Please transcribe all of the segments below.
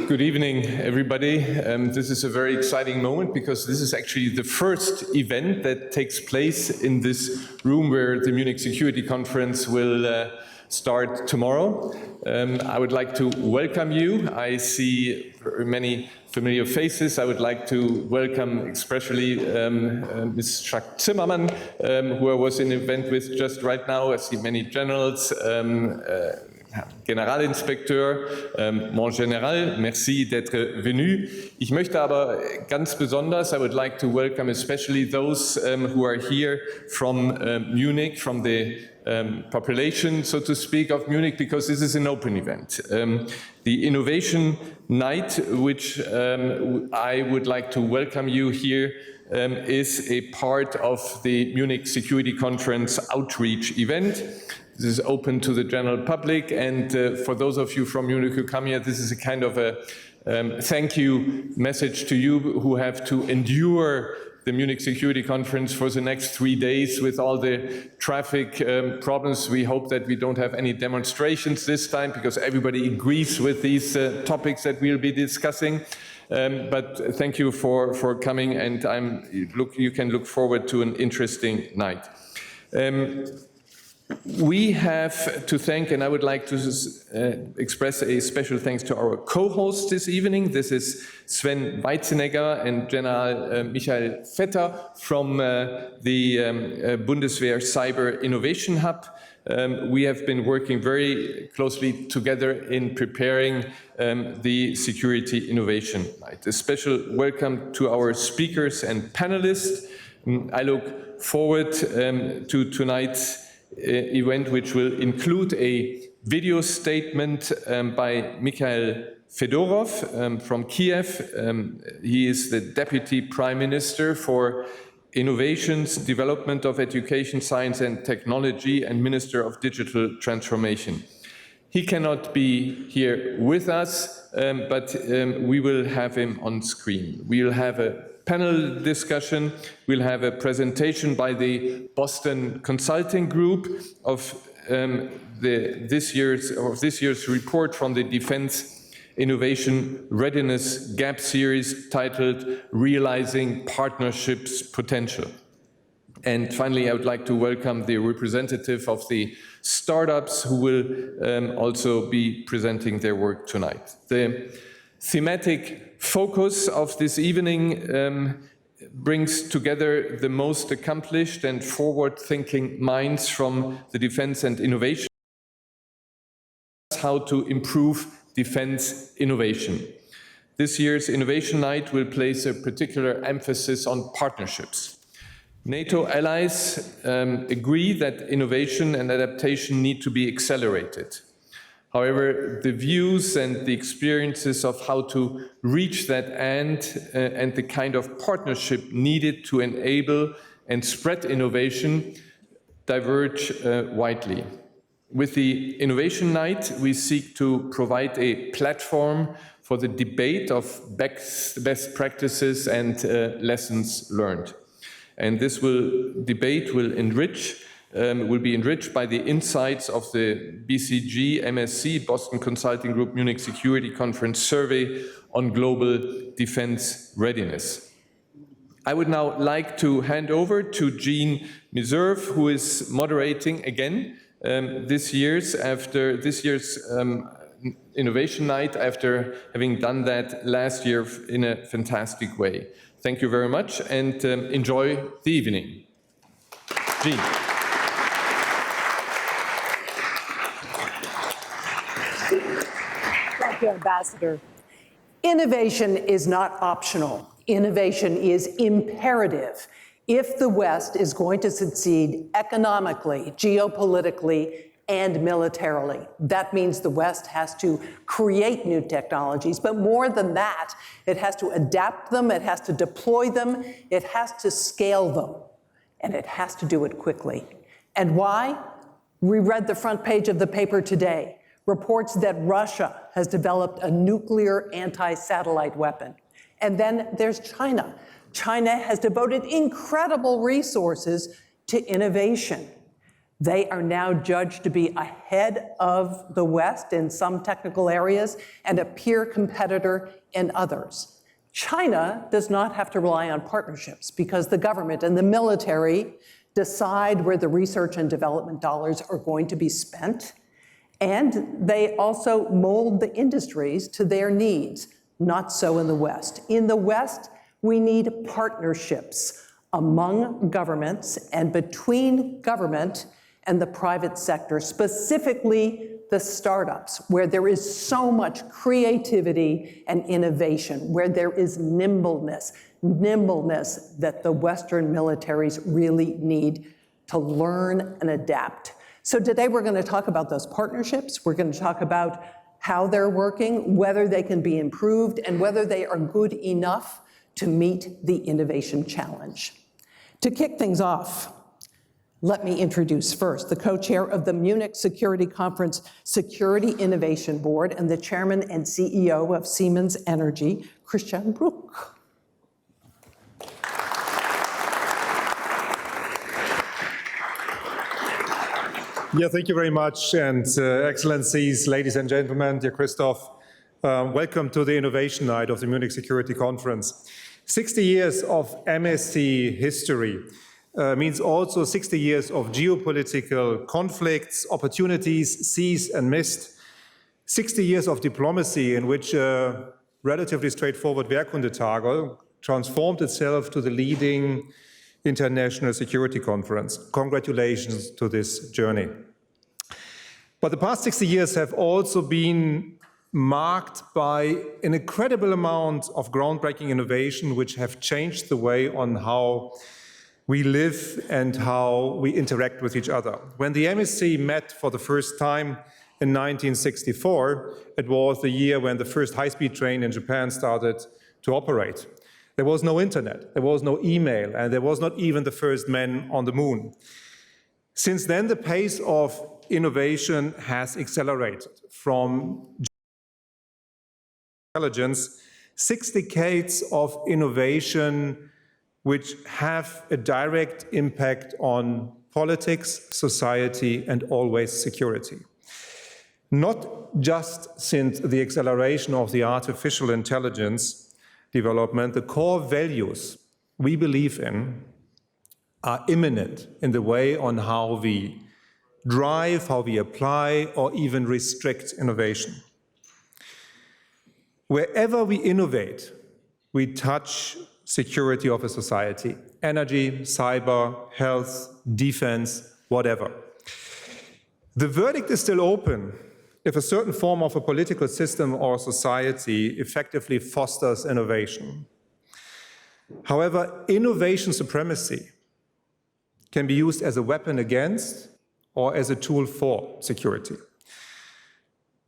Good evening, everybody. This is a very exciting moment because this is actually the first event that takes place in this room where the Munich Security Conference will start tomorrow. I would like to welcome you. I see very many familiar faces. I would like to welcome especially Ms. Strack-Zimmermann, who I was in an event with just right now. I see many generals, Generalinspekteur, mon Général, merci d'être venu. Ich möchte aber ganz besonders, I would like to welcome especially those who are here from Munich, from the population, so to speak, of Munich, because this is an open event. The Innovation Night, which I would like to welcome you here, is a part of the Munich Security Conference outreach event. This is open to the general public, and for those of you from Munich who come here, this is a kind of a thank you message to you who have to endure the Munich Security Conference for the next 3 days with all the traffic problems. We hope that we don't have any demonstrations this time because everybody agrees with these topics that we'll be discussing. But thank you for coming, and you can look forward to an interesting night. We have to thank, and I would like to express a special thanks to our co-hosts this evening. This is Sven Weizenegger and General Michael Vetter from the Bundeswehr Cyber Innovation Hub. We have been working very closely together in preparing the Security Innovation Night. A special welcome to our speakers and panelists. I look forward to tonight's event, which will include a video statement by Mikhail Fedorov from Kiev. He is the Deputy Prime Minister for Innovations, Development of Education, Science and Technology, and Minister of Digital Transformation. He cannot be here with us, but we will have him on screen. We'll have a panel discussion. We'll have a presentation by the Boston Consulting Group of this year's report from the Defense Innovation Readiness Gap Series titled Realizing Partnerships Potential. And finally, I would like to welcome the representative of the startups who will also be presenting their work tonight. The thematic focus of this evening brings together the most accomplished and forward-thinking minds from the defense and innovation, how to improve defense innovation. This year's Innovation Night will place a particular emphasis on partnerships. NATO allies agree that innovation and adaptation need to be accelerated. However, the views and the experiences of how to reach that end and the kind of partnership needed to enable and spread innovation diverge widely. With the Innovation Night, we seek to provide a platform for the debate of best practices and lessons learned. And this debate will be enriched by the insights of the BCG MSC Boston Consulting Group Munich Security Conference survey on global defense readiness. I would now like to hand over to Jean Meserve, who is moderating again this year's Innovation Night after having done that last year in a fantastic way. Thank you very much and enjoy the evening. Jean. Thank you, Ambassador. Innovation is not optional. Innovation is imperative if the West is going to succeed economically, geopolitically, and militarily. That means the West has to create new technologies, but more than that, it has to adapt them, it has to deploy them, it has to scale them, and it has to do it quickly. And why? We read the front page of the paper today. Reports that Russia has developed a nuclear anti-satellite weapon. And then there's China. China has devoted incredible resources to innovation. They are now judged to be ahead of the West in some technical areas and a peer competitor in others. China does not have to rely on partnerships because the government and the military decide where the research and development dollars are going to be spent, and they also mold the industries to their needs. Not so in the West. In the West, we need partnerships among governments and between government and the private sector, specifically the startups, where there is so much creativity and innovation, where there is nimbleness that the Western militaries really need to learn and adapt. So today we're going to talk about those partnerships. We're going to talk about how they're working, whether they can be improved, and whether they are good enough to meet the innovation challenge. To kick things off, let me introduce first the co-chair of the Munich Security Conference Security Innovation Board and the chairman and CEO of Siemens Energy, Christian Bruch. Yeah, thank you very much, and Excellencies, ladies and gentlemen, dear Christoph, welcome to the Innovation Night of the Munich Security Conference. 60 years of MSC history means also 60 years of geopolitical conflicts, opportunities seized and missed, 60 years of diplomacy in which a relatively straightforward Wehrkundetage transformed itself to the leading international security conference. Congratulations to this journey. But the past 60 years have also been marked by an incredible amount of groundbreaking innovation which have changed the way on how we live and how we interact with each other. When the MSC met for the first time in 1964, it was the year when the first high-speed train in Japan started to operate. There was no internet, there was no email, and there was not even the first man on the moon. Since then, the pace of innovation has accelerated. From intelligence, 6 decades of innovation which have a direct impact on politics, society, and always security. Not just since the acceleration of the artificial intelligence development, the core values we believe in are imminent in the way on how we drive, how we apply, or even restrict innovation. Wherever we innovate, we touch security of a society, energy, cyber, health, defense, whatever. The verdict is still open if a certain form of a political system or society effectively fosters innovation. However, innovation supremacy can be used as a weapon against or as a tool for security.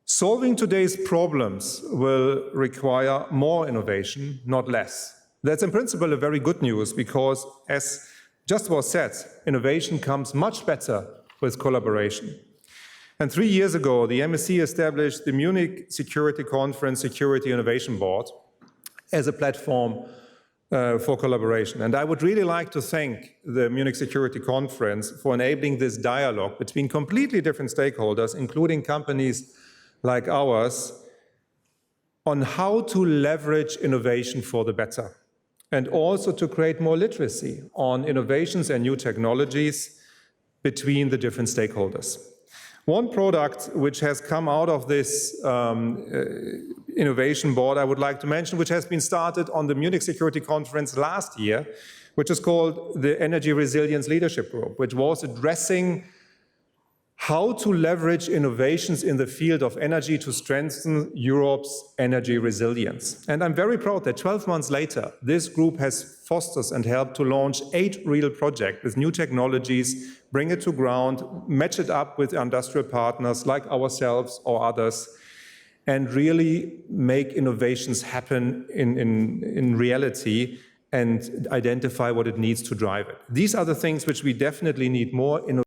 Solving today's problems will require more innovation, not less. That's in principle a very good news because, as just was said, innovation comes much better with collaboration. And 3 years ago, the MSC established the Munich Security Conference Security Innovation Board as a platform for collaboration. And I would really like to thank the Munich Security Conference for enabling this dialogue between completely different stakeholders, including companies like ours, on how to leverage innovation for the better, and also to create more literacy on innovations and new technologies between the different stakeholders. One product which has come out of this innovation board I would like to mention, which has been started on the Munich Security Conference last year, which is called the Energy Resilience Leadership Group, which was addressing how to leverage innovations in the field of energy to strengthen Europe's energy resilience. And I'm very proud that 12 months later, this group has fostered and helped to launch 8 real projects with new technologies, bring it to ground, match it up with industrial partners like ourselves or others, and really make innovations happen in reality and identify what it needs to drive it. These are the things which we definitely need more innovation.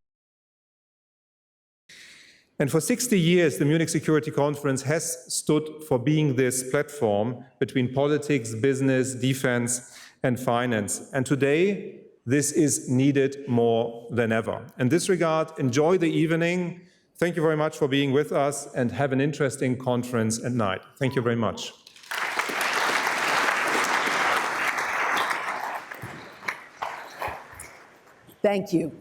And for 60 years, the Munich Security Conference has stood for being this platform between politics, business, defense, and finance. And today, this is needed more than ever. In this regard, enjoy the evening. Thank you very much for being with us, and have an interesting conference at night. Thank you very much. Thank you.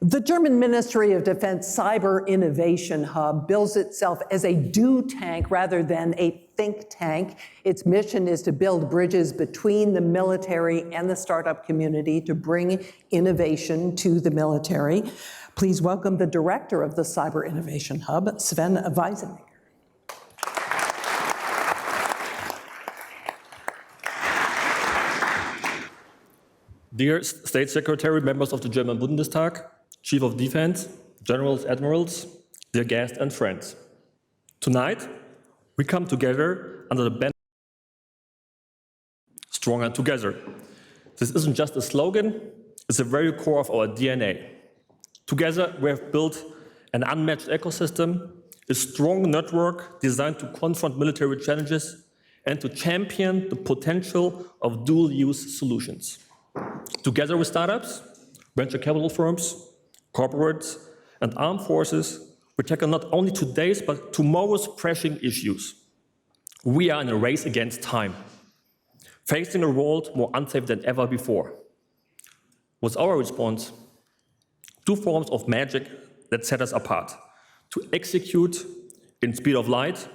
The German Ministry of Defense Cyber Innovation Hub bills itself as a do tank rather than a think tank. Its mission is to build bridges between the military and the startup community to bring innovation to the military. Please welcome the director of the Cyber Innovation Hub, Sven Weisenecker. Dear State Secretary, members of the German Bundestag, Chief of Defense, Generals, Admirals, dear guests and friends. Tonight, we come together under the banner Stronger Together. This isn't just a slogan, it's the very core of our DNA. Together, we have built an unmatched ecosystem, a strong network designed to confront military challenges and to champion the potential of dual-use solutions. Together with startups, venture capital firms, corporates, and armed forces, we tackle not only today's but tomorrow's pressing issues. We are in a race against time, facing a world more unsafe than ever before. What's our response? Two forms of magic that set us apart: to execute in speed of light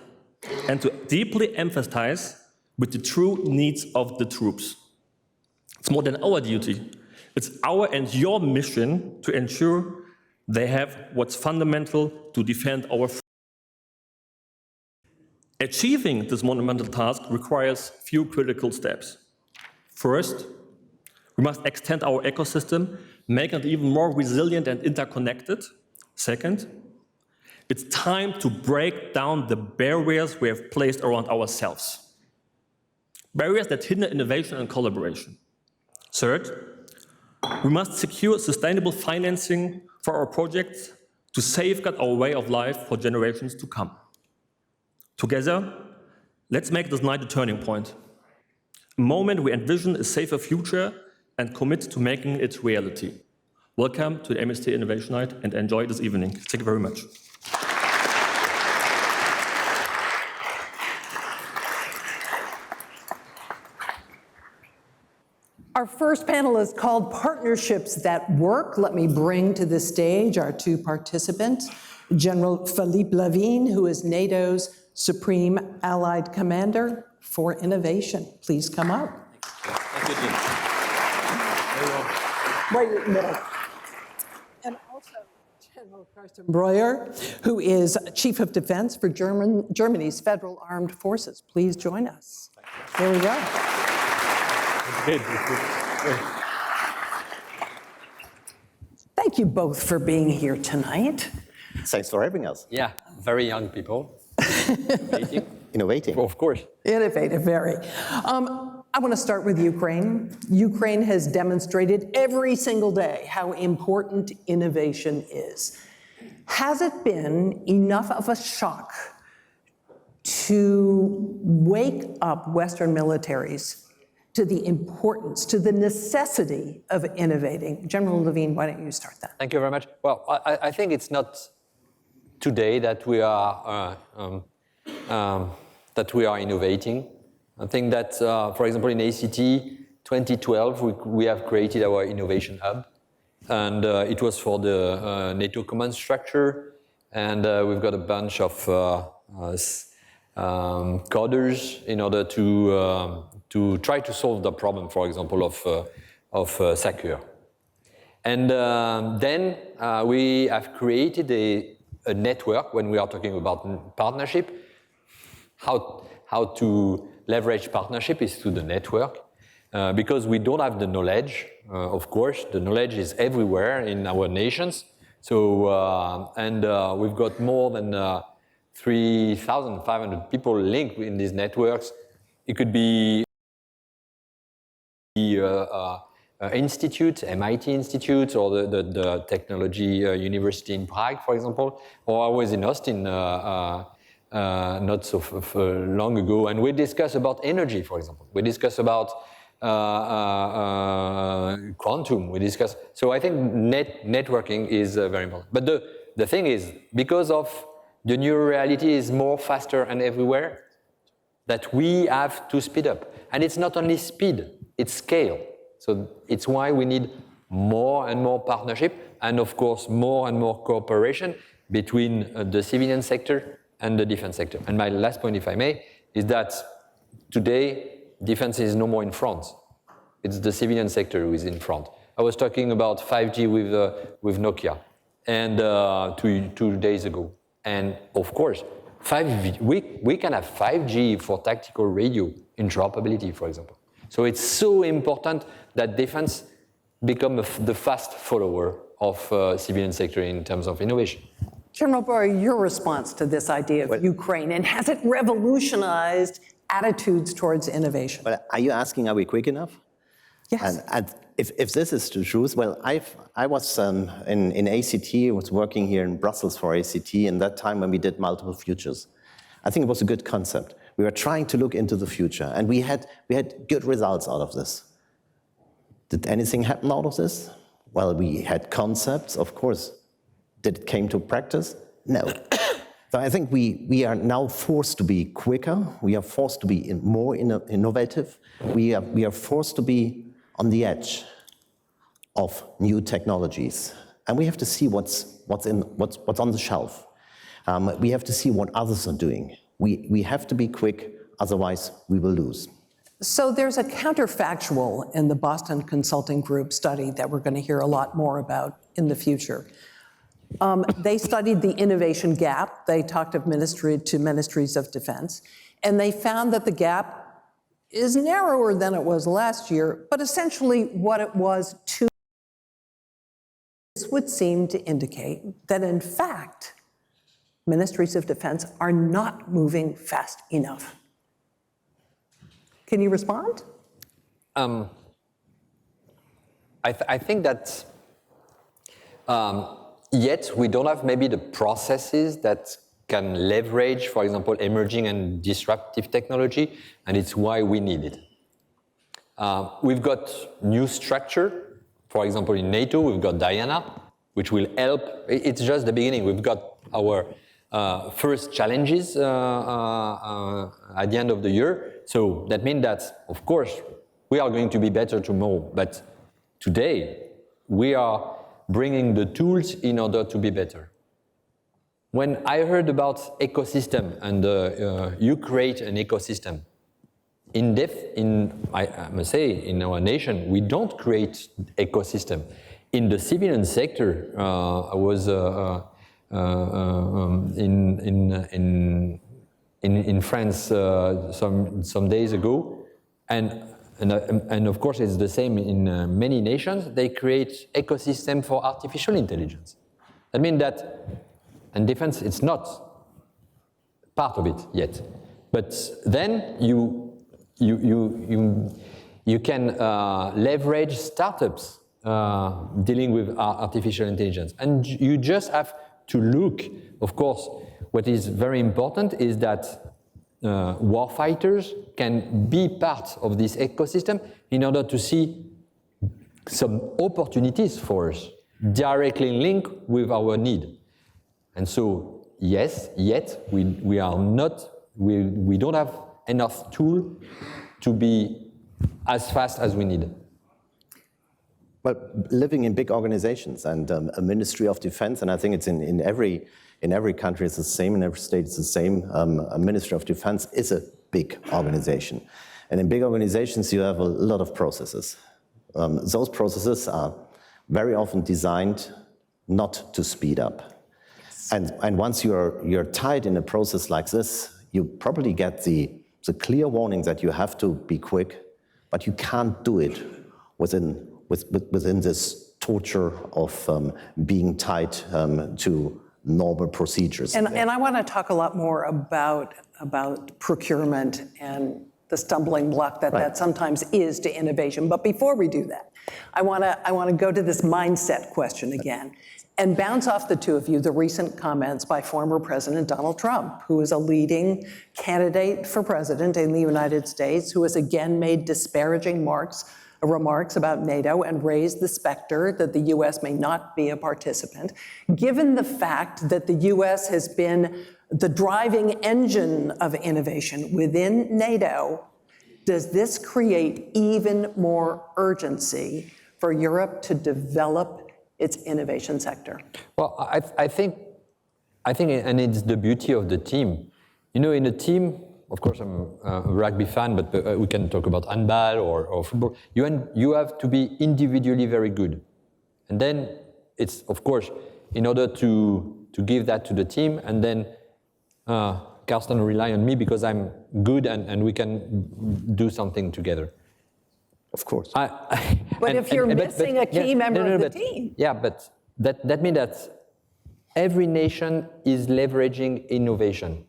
and to deeply emphasize with the true needs of the troops. It's more than our duty. It's our and your mission to ensure they have what's fundamental to defend our freedom. Achieving this monumental task requires few critical steps. First, we must extend our ecosystem, making it even more resilient and interconnected. Second, it's time to break down the barriers we have placed around ourselves. Barriers that hinder innovation and collaboration. Third, we must secure sustainable financing for our projects to safeguard our way of life for generations to come. Together, let's make this night a turning point, a moment we envision a safer future and commit to making it reality. Welcome to the MSC Innovation Night and enjoy this evening. Thank you very much. Our first panel is called Partnerships That Work. Let me bring to the stage our two participants, General Philippe Lavigne, who is NATO's Supreme Allied Commander for Innovation. Please come up. Thank you, Jim. Right in the middle. And also General Carsten Breuer, who is Chief of Defense for Germany's Federal Armed Forces. Please join us. Here we go. Thank you both for being here tonight. Thanks for having us. Yeah, very young people. Innovating. Of course. Innovative, very. I want to start with Ukraine. Ukraine has demonstrated every single day how important innovation is. Has it been enough of a shock to wake up Western militaries to the importance, to the necessity of innovating? General Lavigne, why don't you start that? Thank you very much. Well, I think it's not today that we are innovating. I think that, for example, in ACT 2012, we have created our innovation hub, and it was for the NATO command structure, and we've got a bunch of coders in order to try to solve the problem, for example, of SACEUR. And then we have created a network when we are talking about partnership. How to leverage partnership is through the network, because we don't have the knowledge, of course. The knowledge is everywhere in our nations. So, we've got more than 3,500 people linked in these networks. It could be institute, MIT Institute, or the technology university in Prague, for example. Or I was in Austin not so long ago, and we discuss about energy, for example. We discuss about quantum, we discussed. So I think networking is very important. But the thing is, because of the new reality is more faster and everywhere, that we have to speed up. And it's not only speed, it's scale. So it's why we need more and more partnership, and of course more and more cooperation between the civilian sector and the defense sector. And my last point, if I may, is that today defense is no more in front. It's the civilian sector who is in front. I was talking about 5G with Nokia, and 2 days ago. And of course, 5G, we can have 5G for tactical radio interoperability, for example. So it's so important that defense become the fast follower of civilian sector in terms of innovation. General Boyer, your response to this idea of Ukraine, and has it revolutionized attitudes towards innovation? Well, are you asking, are we quick enough? Yes. And if this is the truth, well, I was in ACT, I was working here in Brussels for ACT, and that time when we did multiple futures. I think it was a good concept. We were trying to look into the future, and we had good results out of this. Did anything happen out of this? Well, we had concepts, of course. Did it came to practice? No. So I think we are now forced to be quicker. We are forced to be more innovative. We are forced to be on the edge of new technologies, and we have to see what's on the shelf. We have to see what others are doing. We have to be quick, otherwise we will lose. So there's a counterfactual in the Boston Consulting Group study that we're going to hear a lot more about in the future. They studied the innovation gap. They talked to ministries of defense, and they found that the gap is narrower than it was last year, but essentially what it was 2 years. This would seem to indicate that, in fact, ministries of defense are not moving fast enough. Can you respond? I think that yet we don't have maybe the processes that can leverage, for example, emerging and disruptive technology, and it's why we need it. We've got new structure, for example, in NATO, we've got Diana, which will help. It's just the beginning. We've got our first challenges at the end of the year. So that means that, of course, we are going to be better tomorrow, but today we are bringing the tools in order to be better. When I heard about ecosystem and you create an ecosystem, I must say, in our nation, we don't create ecosystem. In the civilian sector, I was in France some days ago, and of course it's the same in many nations. They create ecosystem for artificial intelligence. That means that, and defense, it's not part of it yet. But then you can leverage startups dealing with artificial intelligence. And you just have to look, of course, what is very important is that warfighters can be part of this ecosystem in order to see some opportunities for us, directly linked with our need. And so, yes, yet we are not, we don't have enough tool to be as fast as we need. Well, living in big organizations and a Ministry of Defense, and I think it's in every country it's the same, in every state it's the same. A Ministry of Defense is a big organization. And in big organizations you have a lot of processes. Those processes are very often designed not to speed up. And once you're tied in a process like this, you probably get the clear warning that you have to be quick, but you can't do it within this torture of being tied to normal procedures. And I want to talk a lot more about procurement and the stumbling block that sometimes is to innovation. But before we do that, I want to go to this mindset question again. and bounce off the two of you the recent comments by former President Donald Trump, who is a leading candidate for president in the United States, who has again made disparaging remarks about NATO and raised the specter that the US may not be a participant. Given the fact that the US has been the driving engine of innovation within NATO, does this create even more urgency for Europe to develop its innovation sector? Well, I think, and it's the beauty of the team. You know, in a team, of course, I'm a rugby fan, but we can talk about handball or football. You have to be individually very good. And then it's, of course, in order to give that to the team, and then Carsten rely on me because I'm good and we can do something together. Of course. But if you're missing a key member of the team. Yeah, but that means that every nation is leveraging innovation.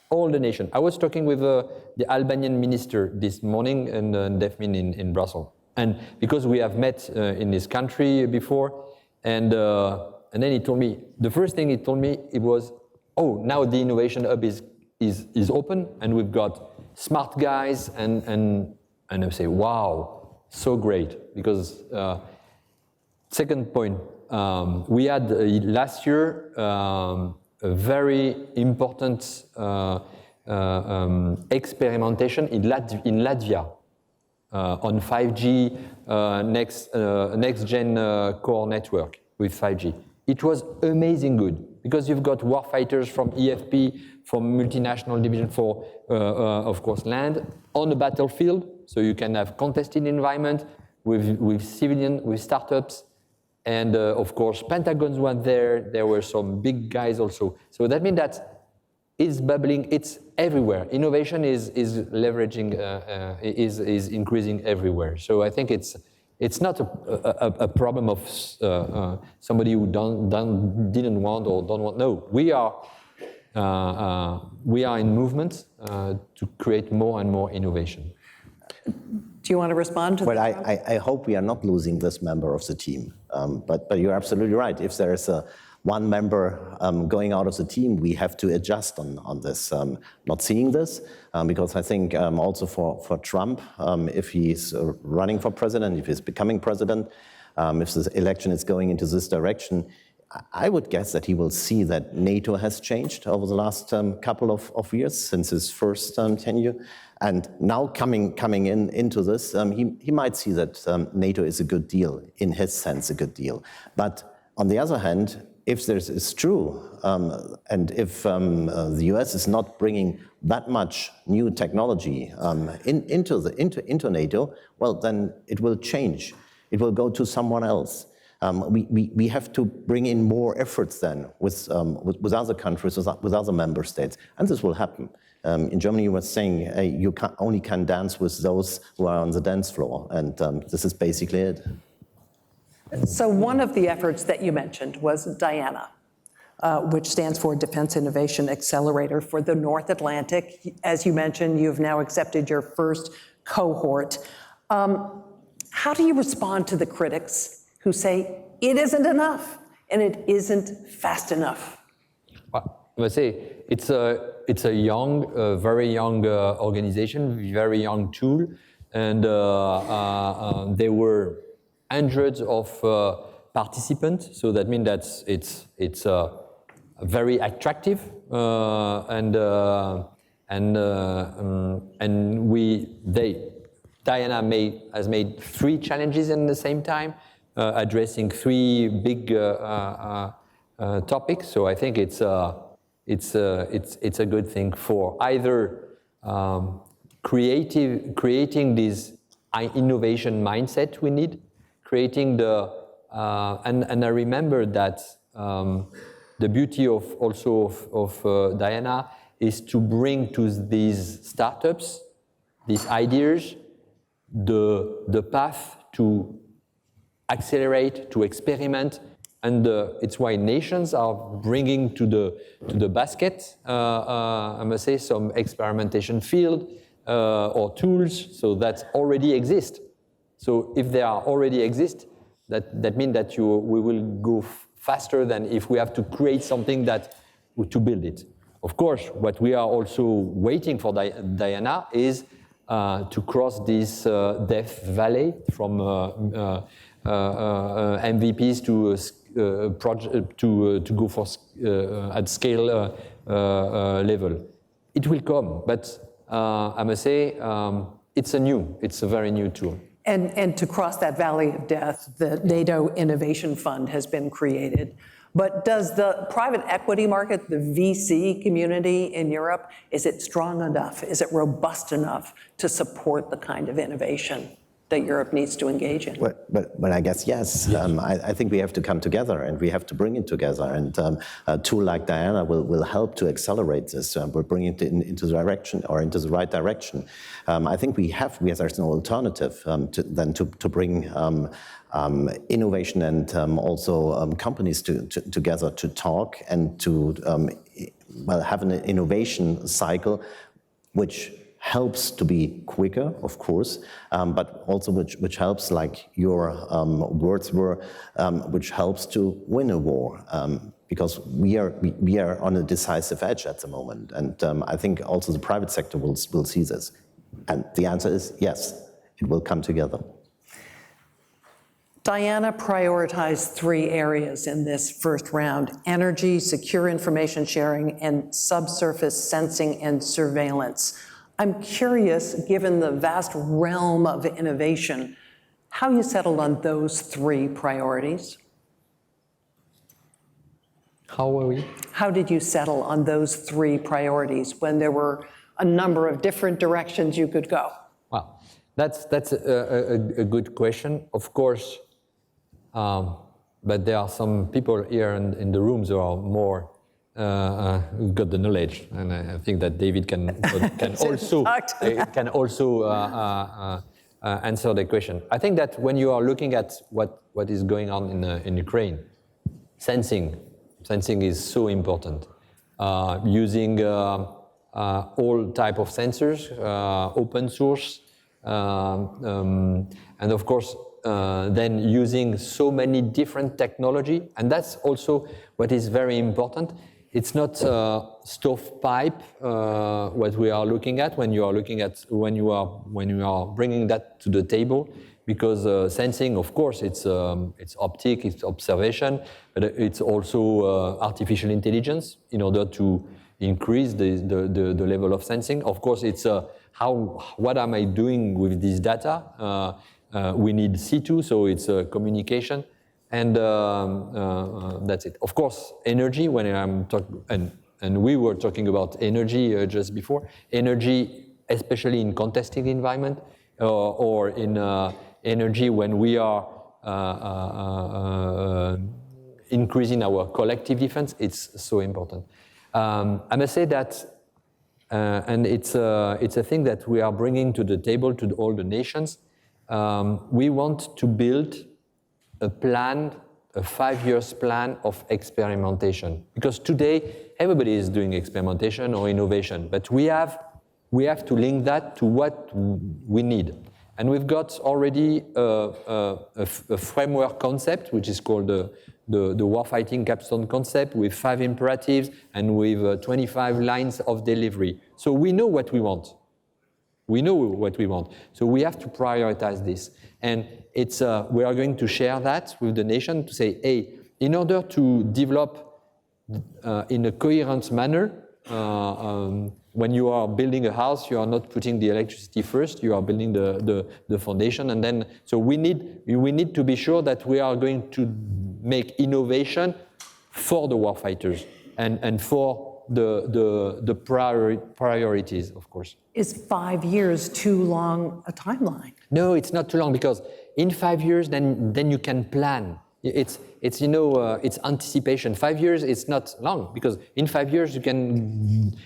All the nations. I was talking with the Albanian minister this morning in DEFMIN in Brussels. And because we have met in this country before, and then he told me, the first thing he told me, it was, oh, now the innovation hub is open and we've got smart guys and I say, wow, so great. Because second point, we had last year a very important experimentation in Latvia on 5G next-gen core network with 5G. It was amazing good because you've got warfighters from EFP, from multinational division for, of course, land on the battlefield, so you can have contested environment with civilian, with startups, and of course, Pentagon's one there. There were some big guys also. So that means that it's bubbling. It's everywhere. Innovation is leveraging, is increasing everywhere. So I think it's not a problem of somebody who didn't want or don't want. No, we are in movement to create more and more innovation. Do you want to respond to that? Well, I hope we are not losing this member of the team. But you're absolutely right. If there is one member going out of the team, we have to adjust on this. Not seeing this, because I think also for Trump, if he's running for president, if he's becoming president, if the election is going into this direction, I would guess that he will see that NATO has changed over the last couple of years since his first tenure. And now coming into this, he might see that NATO is a good deal, in his sense, a good deal. But on the other hand, if this is true, and if the US is not bringing that much new technology into NATO, well, then it will change. It will go to someone else. We have to bring in more efforts then with other countries, with other member states, and this will happen. In Germany, you were saying you only can dance with those who are on the dance floor, and this is basically it. So one of the efforts that you mentioned was DIANA, which stands for Defense Innovation Accelerator for the North Atlantic. As you mentioned, you've now accepted your first cohort. How do you respond to the critics who say it isn't enough and it isn't fast enough? Well, I must say it's a young, very young organization, very young tool, and there were hundreds of participants. So that means that it's very attractive, and DIANA has made 3 challenges in the same time, addressing 3 big topics. So I think it's a good thing for either creating this innovation mindset we need, creating the and I remember that the beauty of DIANA is to bring to these startups, these ideas, the path to accelerate, to experiment, and it's why nations are bringing to the basket, I must say, some experimentation field or tools, so that already exist. So if they are already exist, that means that we will go faster than if we have to create something to build it. Of course, what we are also waiting for, Diana, is to cross this death valley from MVPs to go for at scale level. It will come, but I must say it's a very new tool. And to cross that valley of death, the NATO Innovation Fund has been created. But does the private equity market, the VC community in Europe, is it strong enough? Is it robust enough to support the kind of innovation that Europe needs to engage in? But I guess yes. I think we have to come together and we have to bring it together. And a tool like Diana will help to accelerate this. We'll bring it into the direction or into the right direction. I think there's no alternative to bring innovation and also companies together to talk and to have an innovation cycle which helps to be quicker, of course, but also which helps, like your words were, which helps to win a war, because we are on a decisive edge at the moment, and I think also the private sector will see this, and the answer is yes, it will come together. Diana prioritized 3 areas in this first round: energy, secure information sharing, and subsurface sensing and surveillance. I'm curious, given the vast realm of innovation, how you settled on those 3 priorities? How did you settle on those 3 priorities when there were a number of different directions you could go? Well, that's a good question, of course, but there are some people here in the rooms who are more who've got the knowledge, and I think that David can also answer the question. I think that when you are looking at what is going on in Ukraine, sensing is so important. Using all type of sensors, open source, and of course then using so many different technology, and that's also what is very important. It's not stovepipe what we are looking at when you are bringing that to the table, because sensing, of course, it's optic, it's observation, but it's also artificial intelligence in order to increase the level of sensing. Of course, it's what am I doing with this data? We need C2, so it's communication. And that's it. Of course, energy, when I'm talking, and we were talking about energy just before, energy, especially in contested environment, or in energy when we are increasing our collective defense, it's so important. I must say that, and it's a thing that we are bringing to the table to all the nations. We want to build a 5-year plan of experimentation. Because today, everybody is doing experimentation or innovation, but we have to link that to what we need. And we've got already a framework concept, which is called the warfighting capstone concept, with 5 imperatives and with 25 lines of delivery. So we know what we want. So we have to prioritize this. And we are going to share that with the nation to say, hey, in order to develop in a coherent manner, when you are building a house, you are not putting the electricity first, you are building the foundation, and then, so we need to be sure that we are going to make innovation for the warfighters and for the priorities, of course. Is 5 years too long a timeline? No, it's not too long, because in 5 years, then you can plan. It's anticipation. 5 years, it's not long, because in 5 years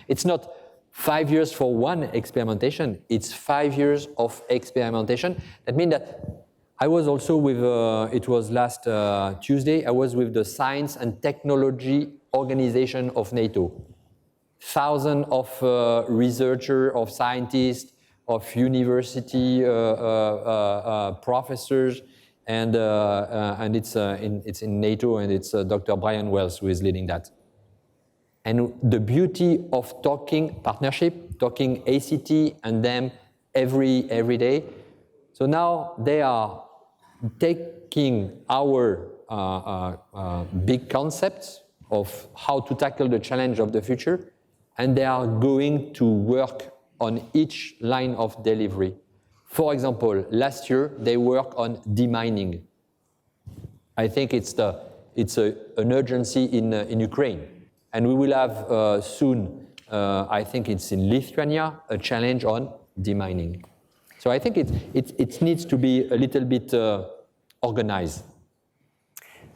it's not 5 years for one experimentation, it's 5 years of experimentation. That means that I was also with, it was last Tuesday, I was with the Science and Technology Organization of NATO. Thousands of researchers, of scientists, of university professors, and it's in NATO, and it's Dr. Brian Wells who is leading that. And the beauty of talking partnership, talking ACT and them every day. So now they are taking our big concepts of how to tackle the challenge of the future, and they are going to work on each line of delivery. For example, last year they worked on demining. I think it's an urgency in Ukraine. And we will have soon, I think it's in Lithuania, a challenge on demining. So I think it needs to be a little bit organized.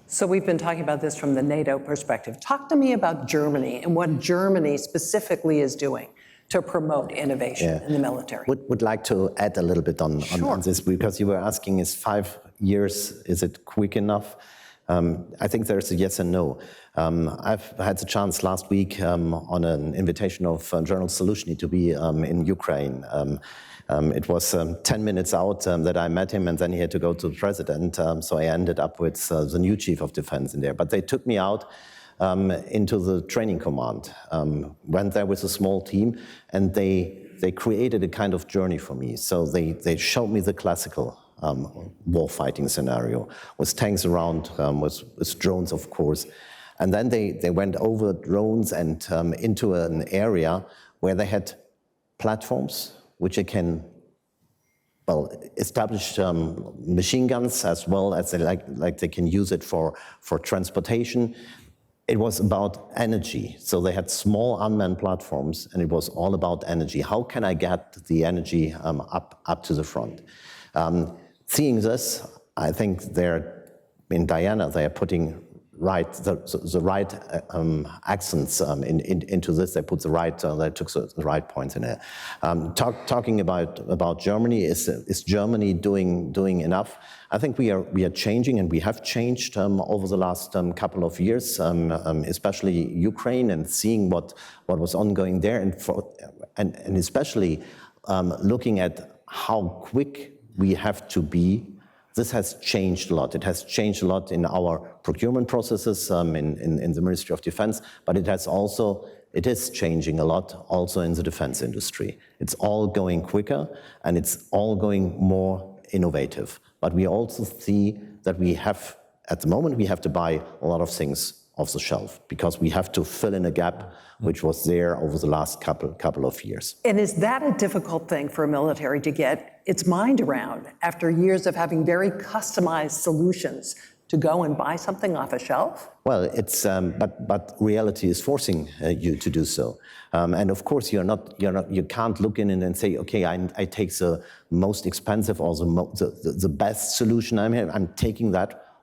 So we've been talking about this from the NATO perspective. Talk to me about Germany and what Germany specifically is doing to promote innovation in the military. Would like to add a little bit on this, because you were asking, is 5 years, is it quick enough? I think there's a yes and no. I've had the chance last week on an invitation of General Solution to be in Ukraine. It was 10 minutes out that I met him, and then he had to go to the president. So I ended up with the new chief of defense in there. But they took me out into the training command, went there with a small team, and they created a kind of journey for me. So they showed me the classical warfighting scenario, with tanks around, with drones, of course. And then they went over drones and into an area where they had platforms which they can, well, establish machine guns, as well as they can use it for transportation. It was about energy. So they had small unmanned platforms, and it was all about energy. How can I get the energy up to the front? Seeing this, I think in Diana, they are putting the right accents into this. They put they took the right points in it. Talking about Germany, is Germany doing enough? I think we are changing, and we have changed over the last couple of years, especially Ukraine, and seeing what was ongoing there, and especially looking at how quick we have to be. This has changed a lot. It has changed a lot in our procurement processes in the Ministry of Defense, but it is changing a lot also in the defense industry. It's all going quicker, and it's all going more innovative. But we also see that at the moment, we have to buy a lot of things off the shelf, because we have to fill in a gap which was there over the last couple of years. And is that a difficult thing for a military to get its mind around after years of having very customized solutions, to go and buy something off a shelf? Well, it's but reality is forcing you to do so, and of course you can't look in and say, okay, I take the most expensive or the best solution. I'm taking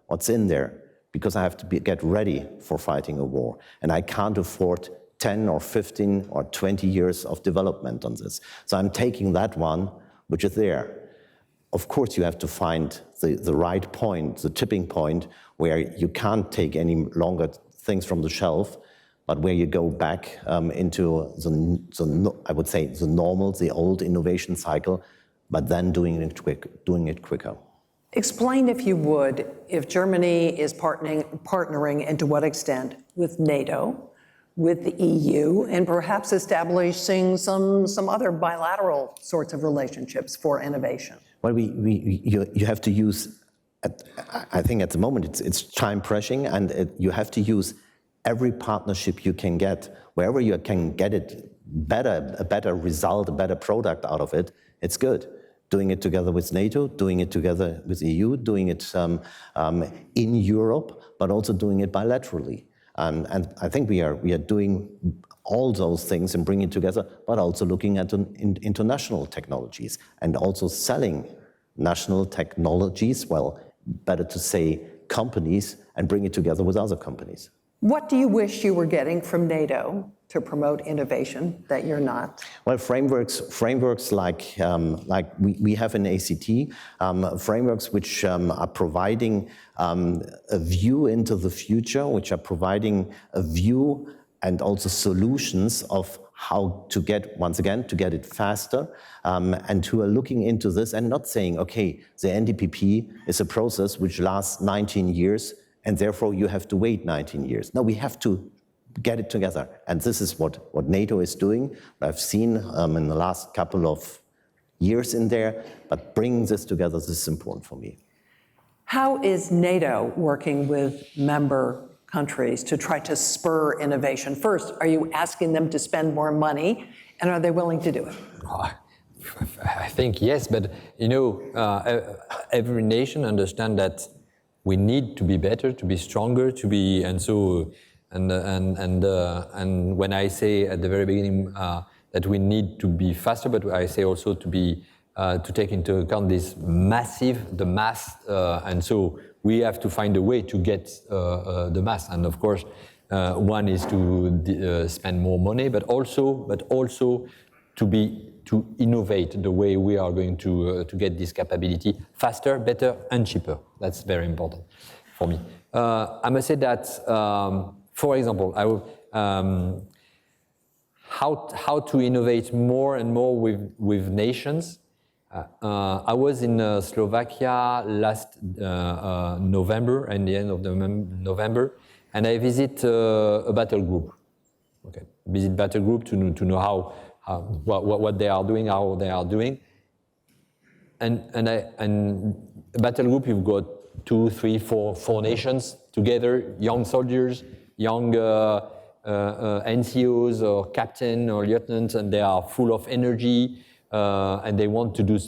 what's in there, because I have to get ready for fighting a war, and I can't afford 10 or 15 or 20 years of development on this. So I'm taking that one which is there. Of course, you have to find the right point, the tipping point, where you can't take any longer things from the shelf, but where you go back into I would say the normal, the old innovation cycle, but then doing it quicker. Explain, if you would, if Germany is partnering, and to what extent, with NATO, with the EU, and perhaps establishing some other bilateral sorts of relationships for innovation. Well, you have to use, I think at the moment it's time pressing, and you have to use every partnership you can get. Wherever you can get it a better result, a better product out of it, it's good. Doing it together with NATO, doing it together with EU, doing it in Europe, but also doing it bilaterally. And I think we are doing all those things and bringing it together, but also looking at international technologies, and also selling national technologies, well, better to say companies, and bring it together with other companies. What do you wish you were getting from NATO to promote innovation that you're not? Well, frameworks like we have in ACT, frameworks which are providing a view into the future, which are providing a view and also solutions of how to get, once again, to get it faster, and who are looking into this and not saying, okay, the NDPP is a process which lasts 19 years, and therefore you have to wait 19 years. No, we have to get it together. And this is what NATO is doing. I've seen in the last couple of years in there, but bringing this together, this is important for me. How is NATO working with member countries to try to spur innovation? First, are you asking them to spend more money, and are they willing to do it? I think yes, but you know, every nation understands that we need to be better, to be stronger, to be, and so, and when I say at the very beginning that we need to be faster, but I say also to be to take into account this massive, the mass, and so we have to find a way to get the mass. And of course, one is to spend more money, but also to innovate the way we are going to get this capability faster, better, and cheaper. That's very important for me. I must say that, for example, how to innovate more and more with nations. I was in Slovakia last November, and the end of November, and I visit a battle group. Okay, visit battle group to know what they are doing, how they are doing, and battle group, you've got 2, 3, 4 nations together, young soldiers, young NCOs or captain or lieutenants, and they are full of energy. And they want to do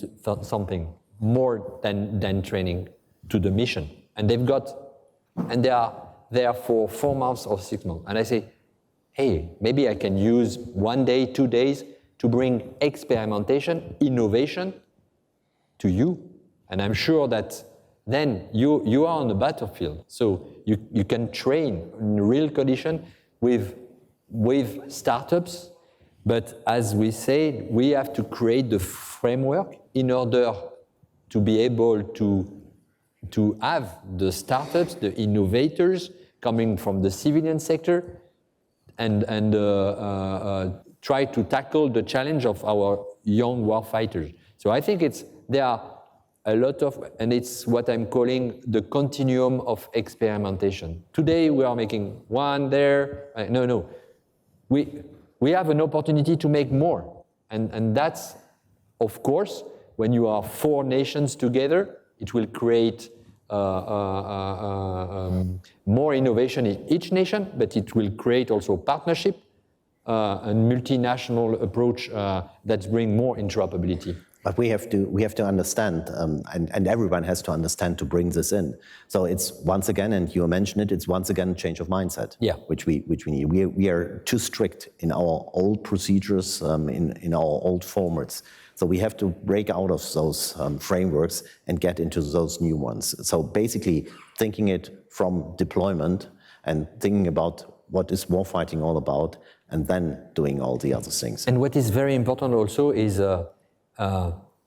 something more than training to the mission. And they are there for 4 months or 6 months. And I say, hey, maybe I can use 1 day, 2 days to bring experimentation, innovation to you. And I'm sure that then you are on the battlefield. So you can train in real condition with startups. But as we said, we have to create the framework in order to be able to have the startups, the innovators coming from the civilian sector and try to tackle the challenge of our young warfighters. So I think there are a lot of, and it's what I'm calling the continuum of experimentation. Today we are making one there, no. We have an opportunity to make more. And that's, of course, when you are 4 nations together, it will create more innovation in each nation, but it will create also partnership and multinational approach that bring more interoperability. But we have to understand, and everyone has to understand to bring this in. So it's once again, and you mentioned it, it's once again change of mindset. Yeah. Which we need. We are too strict in our old procedures, in our old formats. So we have to break out of those frameworks and get into those new ones. So basically, thinking it from deployment and thinking about what is warfighting all about, and then doing all the other things. And what is very important also is.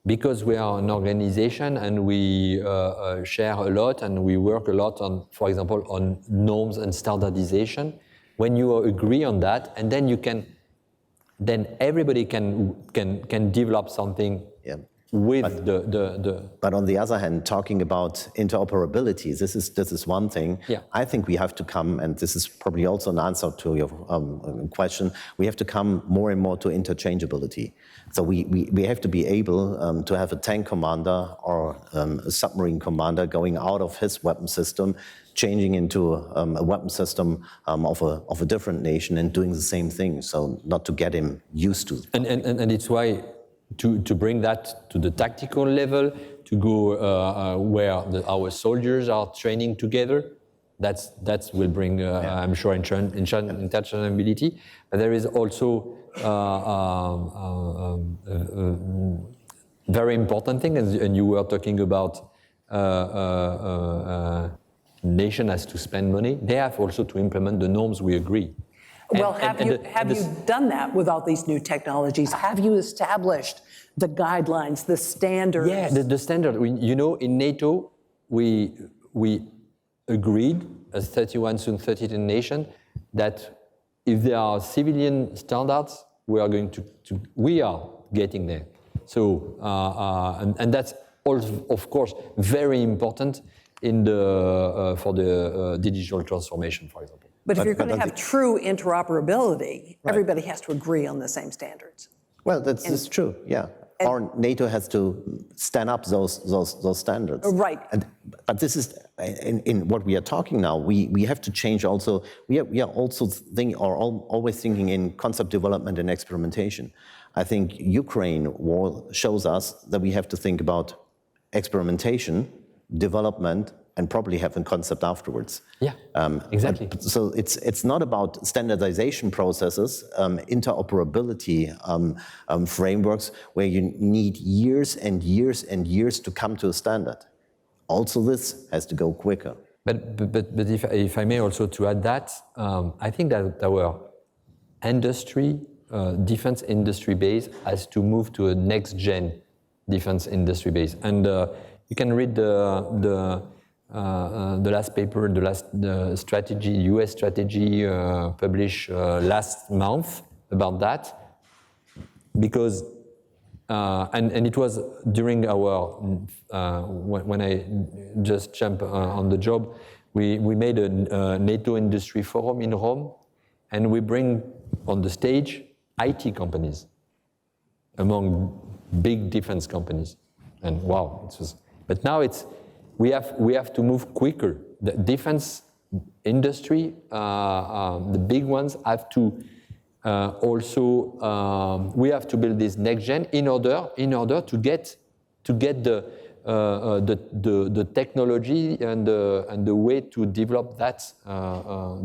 Because we are an organization and we share a lot and we work a lot on, for example, on norms and standardization. When you agree on that, and then everybody can develop something. Yeah. With But on the other hand, talking about interoperability, this is one thing. Yeah. I think we have to come, and this is probably also an answer to your question, we have to come more and more to interchangeability. So we have to be able to have a tank commander or a submarine commander going out of his weapon system, changing into a weapon system of a different nation and doing the same thing. So not to get him used to. And it's why to bring that to the tactical level, to go where our soldiers are training together, that will bring, I'm sure, interchangeability. But there is also very important thing, and you were talking about nation has to spend money. They have also to implement the norms we agree. Well, have you done that with all these new technologies? Have you established the guidelines, the standards? Yeah, the standard. You know, in NATO, we agreed as 31, soon 32 nation, that if there are civilian standards, we are going we are getting there. So, and that's also, of course, very important in for the digital transformation, for example. But if you're going to have true interoperability, everybody has to agree on the same standards. Well, that's true, yeah. Or NATO has to stand up those standards. Right. But this is, in what we are talking now, we have to change also, we are also always thinking in concept development and experimentation. I think Ukraine war shows us that we have to think about experimentation, development, and probably have a concept afterwards. Yeah, exactly. So it's not about standardization processes, interoperability frameworks where you need years and years and years to come to a standard. Also, this has to go quicker. But if I may also to add that, I think that our industry, defense industry base, has to move to a next gen defense industry base. And you can read the last paper, the strategy, U.S. strategy published last month about that, because and it was during our when I just jumped on the job, we made a NATO industry forum in Rome, and we bring on the stage IT companies among big defense companies, and wow, it was. But now we have to move quicker. The defense industry, the big ones, have to also. We have to build this next gen in order to get the technology and the way to develop that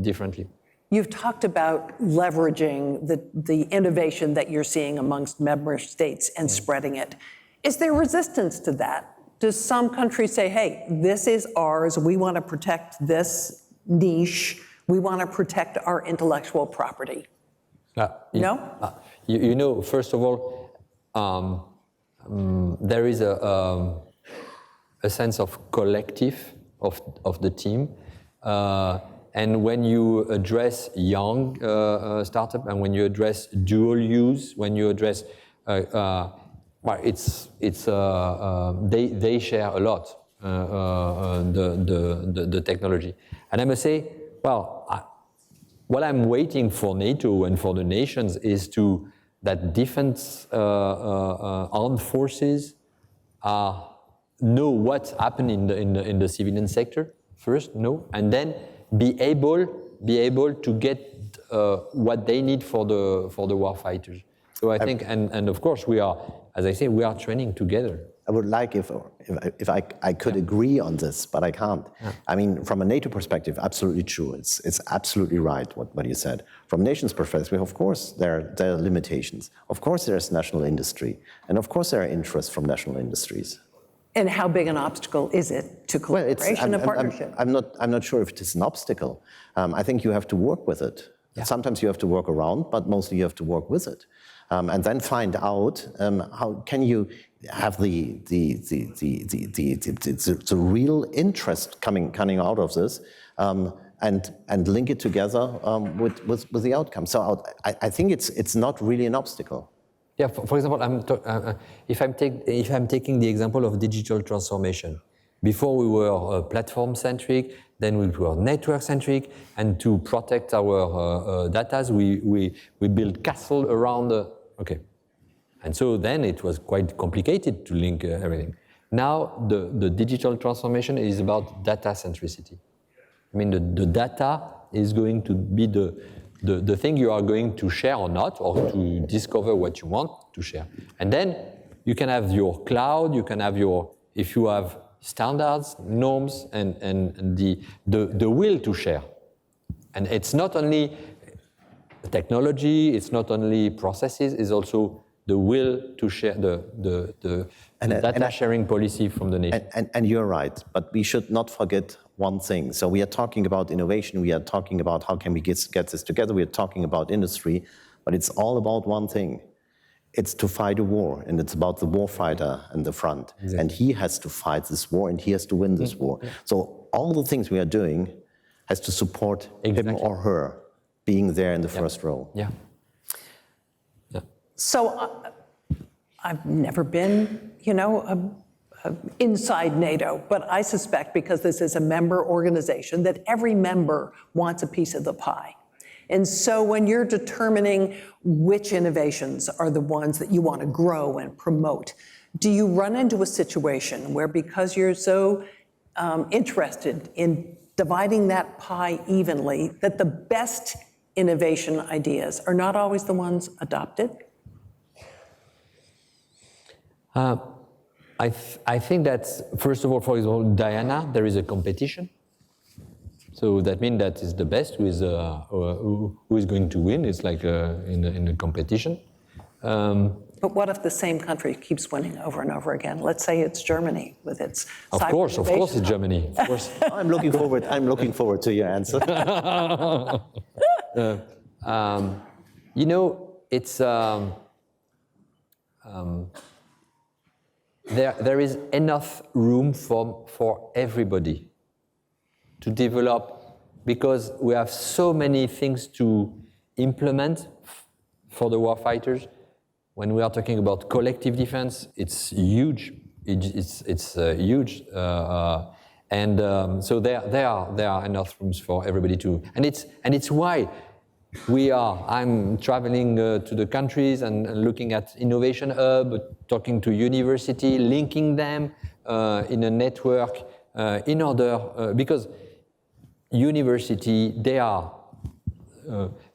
differently. You've talked about leveraging the innovation that you're seeing amongst member states and spreading it. Is there resistance to that? Do some countries say, hey, this is ours, we want to protect this niche, we want to protect our intellectual property? No? You know, first of all, there is a sense of collective of the team. And when you address young startup, and when you address dual use, when you address, well, they share a lot the technology. And I must say, well, what I'm waiting for NATO and for the nations is that defense armed forces know what's happening in the civilian sector first, and then be able to get what they need for the war fighters. So I think, and of course we are, as I say, we are training together. I would like if I could agree on this, but I can't. Yeah. I mean, from a NATO perspective, absolutely true. It's absolutely right what you said. From nation's perspective, of course, there are limitations. Of course, there's national industry, and of course, there are interests from national industries. And how big an obstacle is it to collaboration and partnership? I'm not sure if it is an obstacle. I think you have to work with it. Yeah. Sometimes you have to work around, but mostly you have to work with it. And then find out how can you have the real interest coming out of this, and link it together with the outcome. So I think it's not really an obstacle. Yeah. For example, if I'm taking the example of digital transformation, before we were platform centric, then we were network centric, and to protect our data, we build castle around the. Okay, and so then it was quite complicated to link everything. Now the digital transformation is about data centricity. I mean, the data is going to be the thing you are going to share or not, or to discover what you want to share. And then you can have your cloud, you can have if you have standards, norms, and the will to share. And it's not only technology, it's not only processes, it's also the will to share the data sharing policy from the nation. And you're right, but we should not forget one thing. So we are talking about innovation, we are talking about how can we get this together, we are talking about industry, but it's all about one thing. It's to fight a war, and it's about the warfighter in the front. Exactly. And he has to fight this war, and he has to win this war. Yeah. So all the things we are doing has to support him or her being there in the first row. Yeah. So I've never been, inside NATO, but I suspect because this is a member organization that every member wants a piece of the pie. And so when you're determining which innovations are the ones that you want to grow and promote, do you run into a situation where because you're so interested in dividing that pie evenly, that the best innovation ideas are not always the ones adopted? I think that, first of all, for example, Diana, there is a competition. So that means that is the best who is going to win. It's like in a competition. But what if the same country keeps winning over and over again? Let's say it's Germany with its Of course, it's Germany. Of course. I'm looking forward to your answer. It's there is enough room for everybody to develop, because we have so many things to implement for the warfighters. When we are talking about collective defense, it's huge. It's huge, so there are enough rooms for everybody to, and it's why I'm traveling to the countries and looking at innovation hub, talking to university, linking them in a network in order because university they are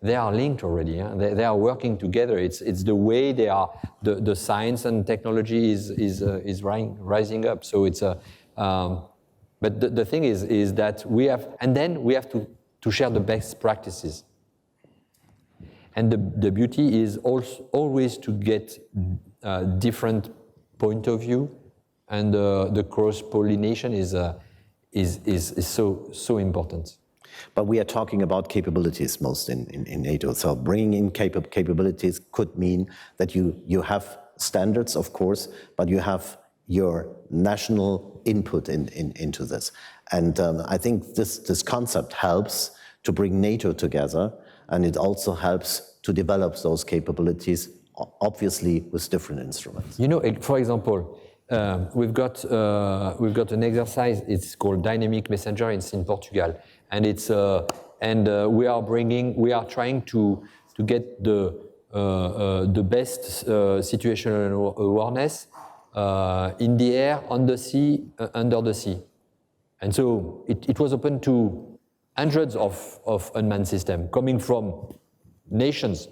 linked already. They are working together. It's the way they are. The science and technology is rising up. So it's a. But the thing is that we have, and then we have to share the best practices. And the beauty is also always to get different point of view, and the cross-pollination is so important. But we are talking about capabilities most in NATO. So bringing in capabilities could mean that you have standards, of course, but you have your national input into this. And I think this concept helps to bring NATO together, and it also helps to develop those capabilities, obviously with different instruments. For example, we've got an exercise. It's called Dynamic Messenger. It's in Portugal, and it's we are trying to get the best situational awareness in the air, on the sea, under the sea, and so it was open to hundreds of unmanned systems coming from nations.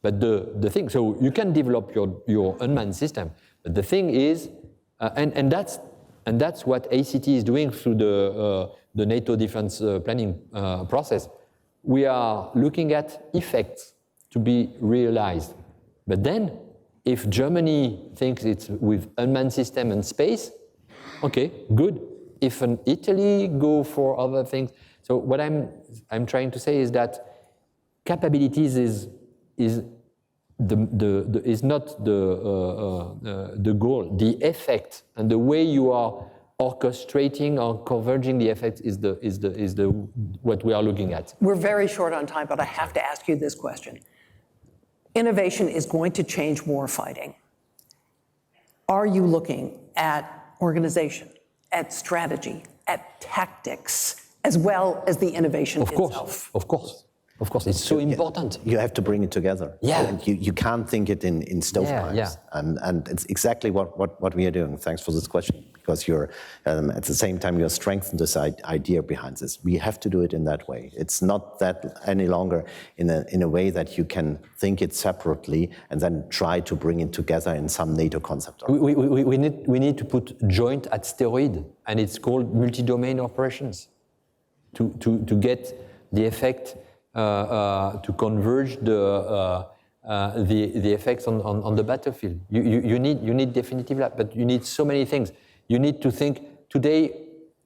But the thing, so you can develop your unmanned system, but the thing is, and that's what ACT is doing through the NATO defense planning process. We are looking at effects to be realized. But then, if Germany thinks it's with unmanned system and space, okay, good. If an Italy go for other things, so what I'm trying to say is that capabilities is not the goal. The effect and the way you are orchestrating or converging the effect is what we are looking at. We're very short on time, but I have to ask you this question. Innovation is going to change warfighting. Are you looking at organization, at strategy, at tactics, as well as the innovation itself? Of course, it's so important. You have to bring it together. Yeah. And you can't think it in stovepipes. Yeah. And it's exactly what we are doing. Thanks for this question, because you're at the same time you're strengthening this idea behind this. We have to do it in that way. It's not that any longer in a way that you can think it separately and then try to bring it together in some NATO concept. We need to put joint at steroid, and it's called multi-domain operations to get the effect. To converge the effects on the battlefield. You need definitive lab, but you need so many things. You need to think today.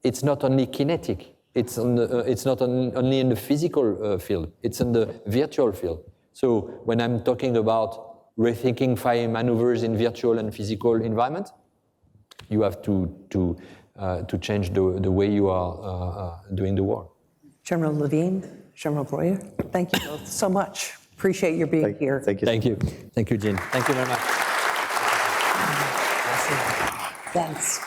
It's not only kinetic. It's not only in the physical field. It's in the virtual field. So when I'm talking about rethinking fire maneuvers in virtual and physical environment, you have to change the way you are doing the war. General Levine, General Breuer, thank you both so much. Appreciate your being here. Thank you. Thank you. Thank you, Jean. Thank you very much. Thanks.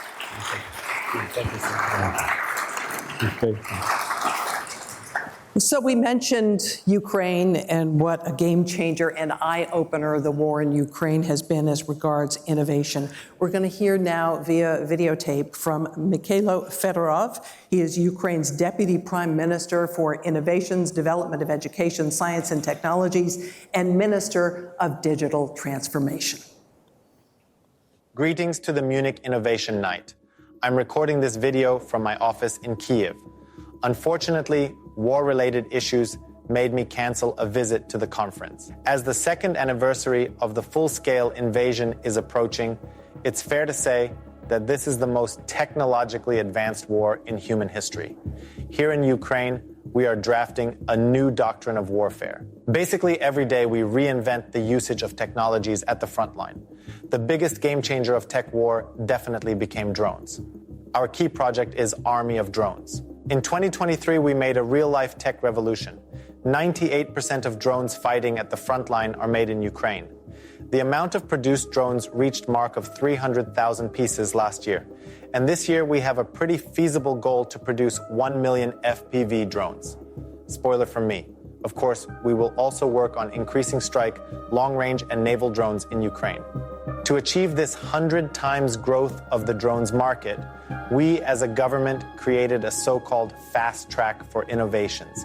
So we mentioned Ukraine and what a game changer and eye-opener the war in Ukraine has been as regards innovation. We're going to hear now via videotape from Mikhailo Fedorov. He is Ukraine's Deputy Prime Minister for Innovations, Development of Education, Science and Technologies, and Minister of Digital Transformation. Greetings to the Munich Innovation Night. I'm recording this video from my office in Kiev. Unfortunately, war-related issues made me cancel a visit to the conference. As the second anniversary of the full-scale invasion is approaching, it's fair to say that this is the most technologically advanced war in human history. Here in Ukraine, we are drafting a new doctrine of warfare. Basically, every day we reinvent the usage of technologies at the front line. The biggest game changer of tech war definitely became drones. Our key project is Army of Drones. In 2023, we made a real-life tech revolution. 98% of drones fighting at the front line are made in Ukraine. The amount of produced drones reached mark of 300,000 pieces last year. And this year, we have a pretty feasible goal to produce 1 million FPV drones. Spoiler from me. Of course, we will also work on increasing strike, long-range, and naval drones in Ukraine. To achieve this 100 times growth of the drones market, we as a government created a so-called fast track for innovations,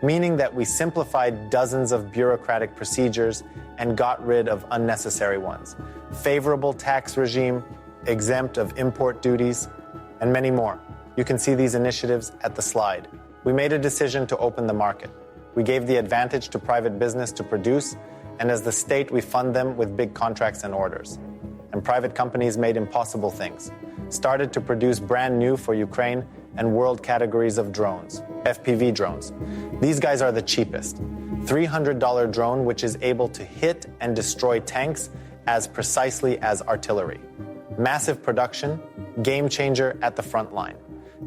meaning that we simplified dozens of bureaucratic procedures and got rid of unnecessary ones. Favorable tax regime, exempt of import duties, and many more. You can see these initiatives at the slide. We made a decision to open the market. We gave the advantage to private business to produce, and as the state, we fund them with big contracts and orders. And private companies made impossible things, started to produce brand new for Ukraine and world categories of drones, FPV drones. These guys are the cheapest. $300 drone which is able to hit and destroy tanks as precisely as artillery. Massive production, game changer at the front line.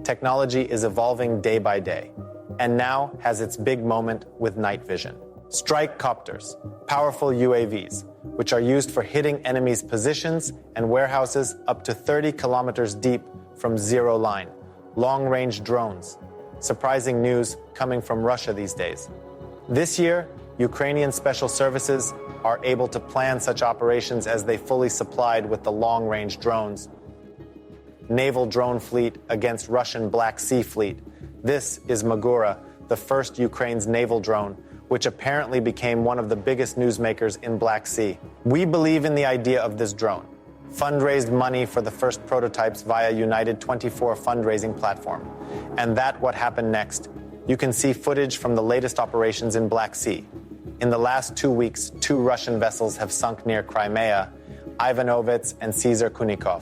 Technology is evolving day by day, and now has its big moment with night vision. Strike copters, powerful UAVs, which are used for hitting enemies' positions and warehouses up to 30 kilometers deep from zero line. Long-range drones. Surprising news coming from Russia these days. This year, Ukrainian special services are able to plan such operations as they fully supplied with the long-range drones. Naval drone fleet against Russian Black Sea fleet. This is Magura, the first Ukraine's naval drone, which apparently became one of the biggest newsmakers in Black Sea. We believe in the idea of this drone. Fundraised money for the first prototypes via United 24 fundraising platform. And that what happened next. You can see footage from the latest operations in Black Sea. In the last 2 weeks, 2 Russian vessels have sunk near Crimea, Ivanovets and Caesar Kunikov.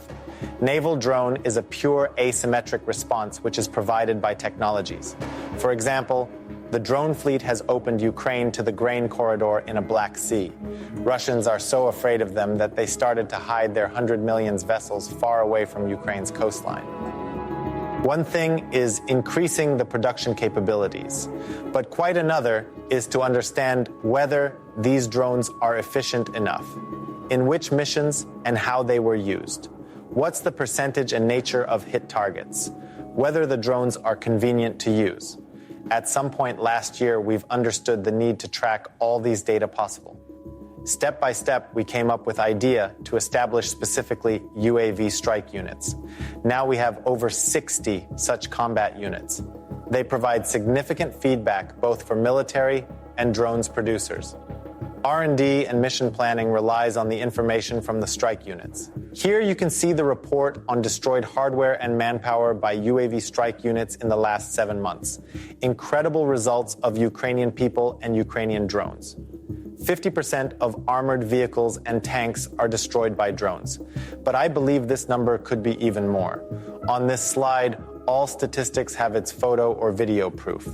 Naval drone is a pure asymmetric response which is provided by technologies. For example, the drone fleet has opened Ukraine to the grain corridor in a Black Sea. Russians are so afraid of them that they started to hide their 100 million vessels far away from Ukraine's coastline. One thing is increasing the production capabilities, but quite another is to understand whether these drones are efficient enough, in which missions and how they were used. What's the percentage and nature of hit targets? Whether the drones are convenient to use. At some point last year, we've understood the need to track all these data possible. Step by step, we came up with idea to establish specifically UAV strike units. Now we have over 60 such combat units. They provide significant feedback both for military and drones producers. R&D and mission planning relies on the information from the strike units. Here you can see the report on destroyed hardware and manpower by UAV strike units in the last 7 months. Incredible results of Ukrainian people and Ukrainian drones. 50% of armored vehicles and tanks are destroyed by drones. But I believe this number could be even more. On this slide, all statistics have its photo or video proof,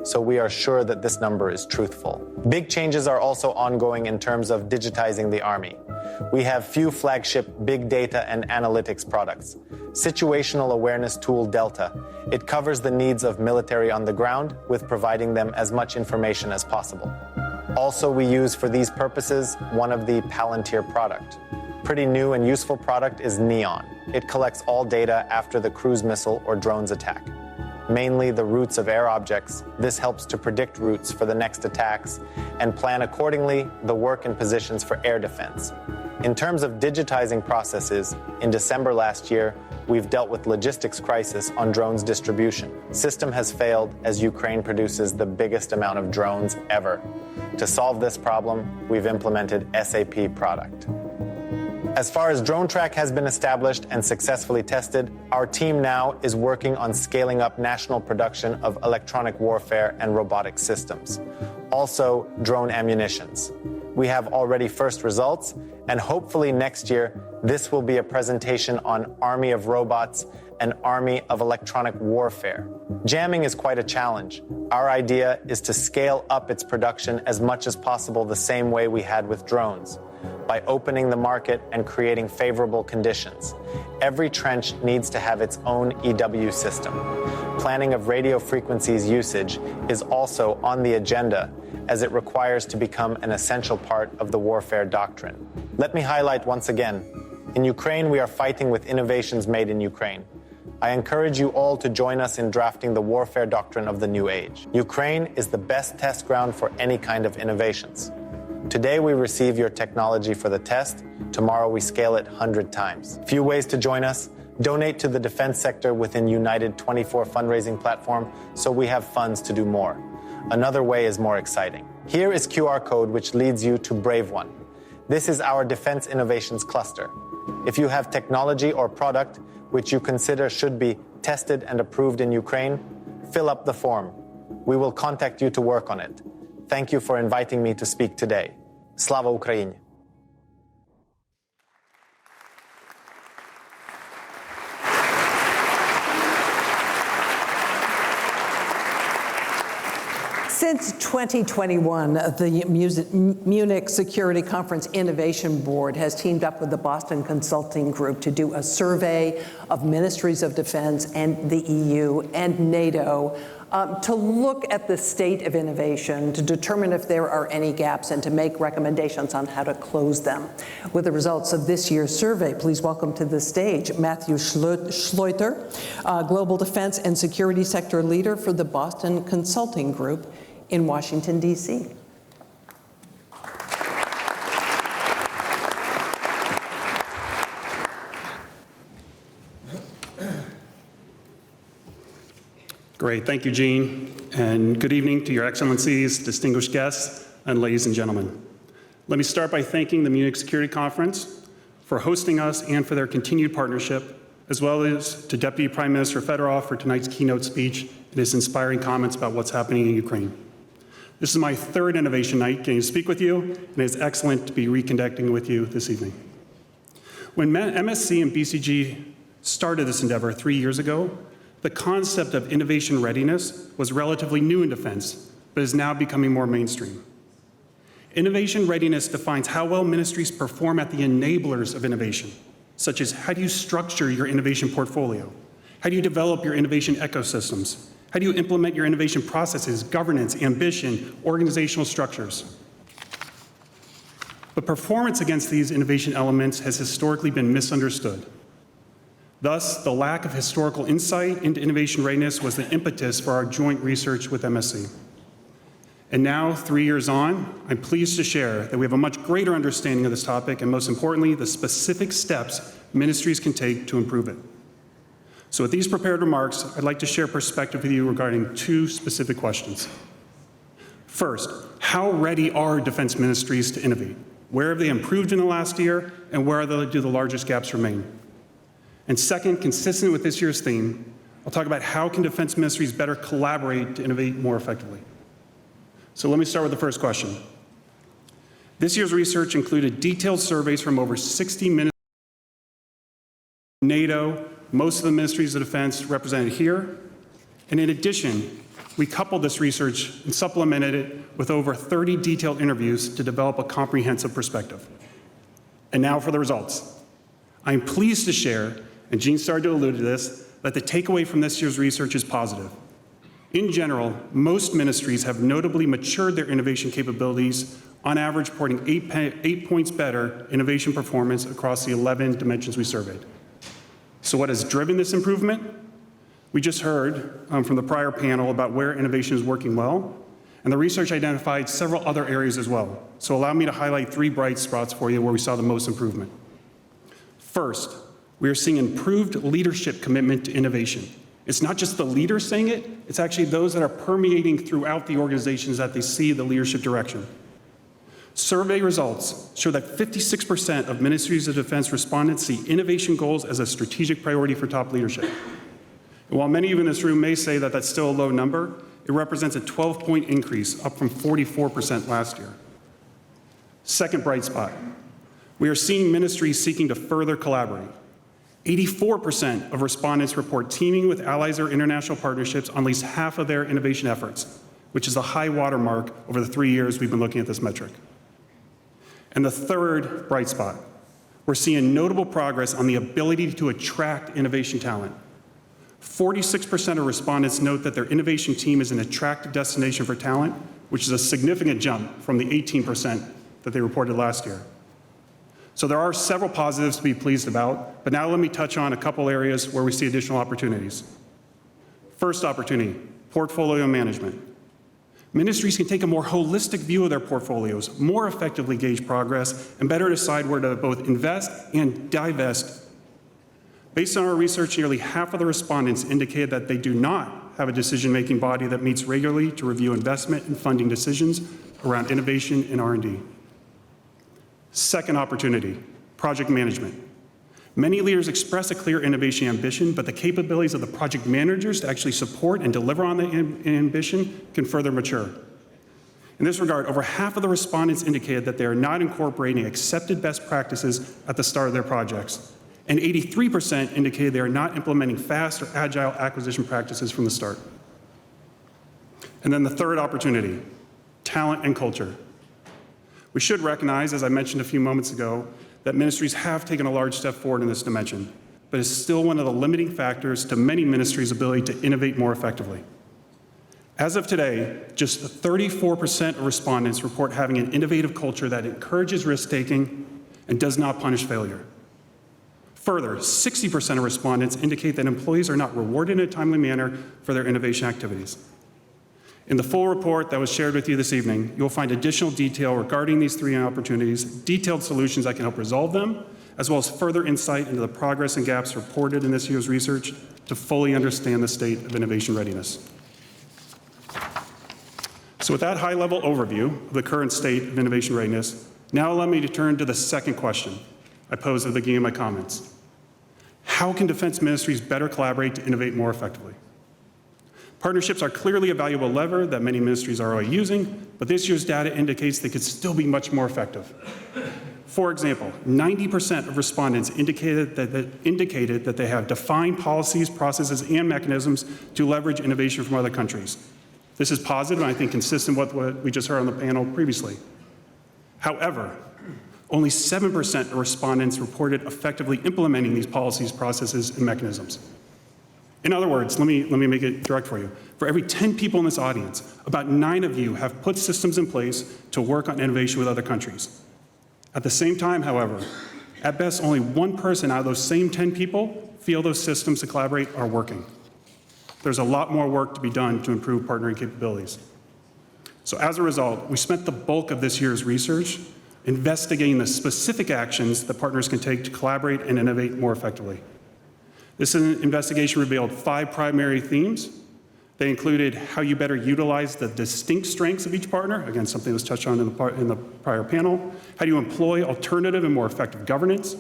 so we are sure that this number is truthful. Big changes are also ongoing in terms of digitizing the Army. We have few flagship big data and analytics products. Situational awareness tool Delta. It covers the needs of military on the ground with providing them as much information as possible. Also, we use for these purposes one of the Palantir product. Pretty new and useful product is Neon. It collects all data after the cruise missile or drone's attack, mainly the routes of air objects. This helps to predict routes for the next attacks and plan accordingly the work and positions for air defense. In terms of digitizing processes, in December last year, we've dealt with logistics crisis on drones distribution. System has failed as Ukraine produces the biggest amount of drones ever. To solve this problem, we've implemented SAP product. As far as Drone Track has been established and successfully tested, our team now is working on scaling up national production of electronic warfare and robotic systems. Also, drone ammunitions. We have already first results, and hopefully next year, this will be a presentation on Army of Robots and Army of Electronic Warfare. Jamming is quite a challenge. Our idea is to scale up its production as much as possible the same way we had with drones, by opening the market and creating favorable conditions. Every trench needs to have its own EW system. Planning of radio frequencies usage is also on the agenda, as it requires to become an essential part of the warfare doctrine. Let me highlight once again, in Ukraine we are fighting with innovations made in Ukraine. I encourage you all to join us in drafting the warfare doctrine of the new age. Ukraine is the best test ground for any kind of innovations. Today we receive your technology for the test. Tomorrow we scale it 100 times. Few ways to join us. Donate to the defense sector within United 24 fundraising platform so we have funds to do more. Another way is more exciting. Here is QR code which leads you to Brave One. This is our Defense Innovations Cluster. If you have technology or product which you consider should be tested and approved in Ukraine, fill up the form. We will contact you to work on it. Thank you for inviting me to speak today. Slava Ukraini! Since 2021, the Munich Security Conference Innovation Board has teamed up with the Boston Consulting Group to do a survey of ministries of defense and the EU and NATO to look at the state of innovation, to determine if there are any gaps, and to make recommendations on how to close them. With the results of this year's survey, please welcome to the stage Matthew Schleuter, Global Defense and Security Sector Leader for the Boston Consulting Group in Washington, D.C. Great, thank you, Jean, and good evening to your excellencies, distinguished guests, and ladies and gentlemen. Let me start by thanking the Munich Security Conference for hosting us and for their continued partnership, as well as to Deputy Prime Minister Fedorov for tonight's keynote speech and his inspiring comments about what's happening in Ukraine. This is my third Innovation Night getting to speak with you, and it is excellent to be reconnecting with you this evening. When MSC and BCG started this endeavor 3 years ago, the concept of innovation readiness was relatively new in defense, but is now becoming more mainstream. Innovation readiness defines how well ministries perform at the enablers of innovation, such as how do you structure your innovation portfolio? How do you develop your innovation ecosystems? How do you implement your innovation processes, governance, ambition, organizational structures? But performance against these innovation elements has historically been misunderstood. Thus, the lack of historical insight into innovation readiness was the impetus for our joint research with MSC. And now, 3 years on, I'm pleased to share that we have a much greater understanding of this topic and, most importantly, the specific steps ministries can take to improve it. So with these prepared remarks, I'd like to share perspective with you regarding two specific questions. First, how ready are defense ministries to innovate? Where have they improved in the last year, and where do the largest gaps remain? And second, consistent with this year's theme, I'll talk about how can defense ministries better collaborate to innovate more effectively. So let me start with the first question. This year's research included detailed surveys from over 60 ministries, NATO, most of the ministries of defense represented here. And in addition, we coupled this research and supplemented it with over 30 detailed interviews to develop a comprehensive perspective. And now for the results. I'm pleased to share, and Jean started to allude to this, that the takeaway from this year's research is positive. In general, most ministries have notably matured their innovation capabilities, on average reporting 8 points better innovation performance across the 11 dimensions we surveyed. So what has driven this improvement? We just heard from the prior panel about where innovation is working well, and the research identified several other areas as well. So allow me to highlight 3 bright spots for you where we saw the most improvement. First, we are seeing improved leadership commitment to innovation. It's not just the leaders saying it, it's actually those that are permeating throughout the organizations that they see the leadership direction. Survey results show that 56% of Ministries of Defense respondents see innovation goals as a strategic priority for top leadership. And while many of you in this room may say that that's still a low number, it represents a 12-point increase, up from 44% last year. Second bright spot, we are seeing ministries seeking to further collaborate. 84% of respondents report teaming with allies or international partnerships on at least half of their innovation efforts, which is a high watermark over the 3 years we've been looking at this metric. And the third bright spot, we're seeing notable progress on the ability to attract innovation talent. 46% of respondents note that their innovation team is an attractive destination for talent, which is a significant jump from the 18% that they reported last year. So there are several positives to be pleased about, but now let me touch on a couple areas where we see additional opportunities. First opportunity, portfolio management. Ministries can take a more holistic view of their portfolios, more effectively gauge progress, and better decide where to both invest and divest. Based on our research, nearly half of the respondents indicated that they do not have a decision-making body that meets regularly to review investment and funding decisions around innovation and R&D. Second opportunity, project management. Many leaders express a clear innovation ambition, but the capabilities of the project managers to actually support and deliver on the ambition can further mature. In this regard, over half of the respondents indicated that they are not incorporating accepted best practices at the start of their projects, and 83% indicated they are not implementing fast or agile acquisition practices from the start. And then the third opportunity, talent and culture. We should recognize, as I mentioned a few moments ago, that ministries have taken a large step forward in this dimension, but it's still one of the limiting factors to many ministries' ability to innovate more effectively. As of today, just 34% of respondents report having an innovative culture that encourages risk-taking and does not punish failure. Further, 60% of respondents indicate that employees are not rewarded in a timely manner for their innovation activities. In the full report that was shared with you this evening, you'll find additional detail regarding these 3 opportunities, detailed solutions that can help resolve them, as well as further insight into the progress and gaps reported in this year's research to fully understand the state of innovation readiness. So with that high-level overview of the current state of innovation readiness, now allow me to turn to the second question I posed at the beginning of my comments. How can defense ministries better collaborate to innovate more effectively? Partnerships are clearly a valuable lever that many ministries are already using, but this year's data indicates they could still be much more effective. For example, 90% of respondents indicated that they have defined policies, processes, and mechanisms to leverage innovation from other countries. This is positive and I think consistent with what we just heard on the panel previously. However, only 7% of respondents reported effectively implementing these policies, processes, and mechanisms. In other words, let me make it direct for you. For every 10 people in this audience, about 9 of you have put systems in place to work on innovation with other countries. At the same time, however, at best, only 1 person out of those same 10 people feel those systems to collaborate are working. There's a lot more work to be done to improve partnering capabilities. So as a result, we spent the bulk of this year's research investigating the specific actions that partners can take to collaborate and innovate more effectively. This investigation revealed 5 primary themes. They included how you better utilize the distinct strengths of each partner, again, something that was touched on in the prior panel. How do you employ alternative and more effective governance?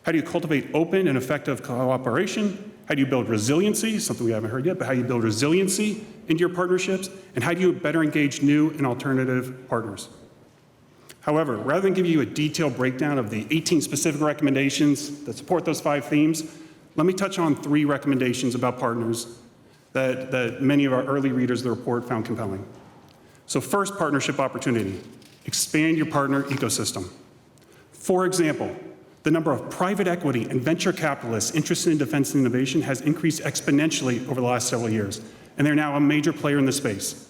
How do you cultivate open and effective cooperation? How do you build resiliency, something we haven't heard yet, but how do you build resiliency into your partnerships? And how do you better engage new and alternative partners? However, rather than give you a detailed breakdown of the 18 specific recommendations that support those 5 themes, let me touch on 3 recommendations about partners that many of our early readers of the report found compelling. So first, partnership opportunity. Expand your partner ecosystem. For example, the number of private equity and venture capitalists interested in defense and innovation has increased exponentially over the last several years. and they're now a major player in the space.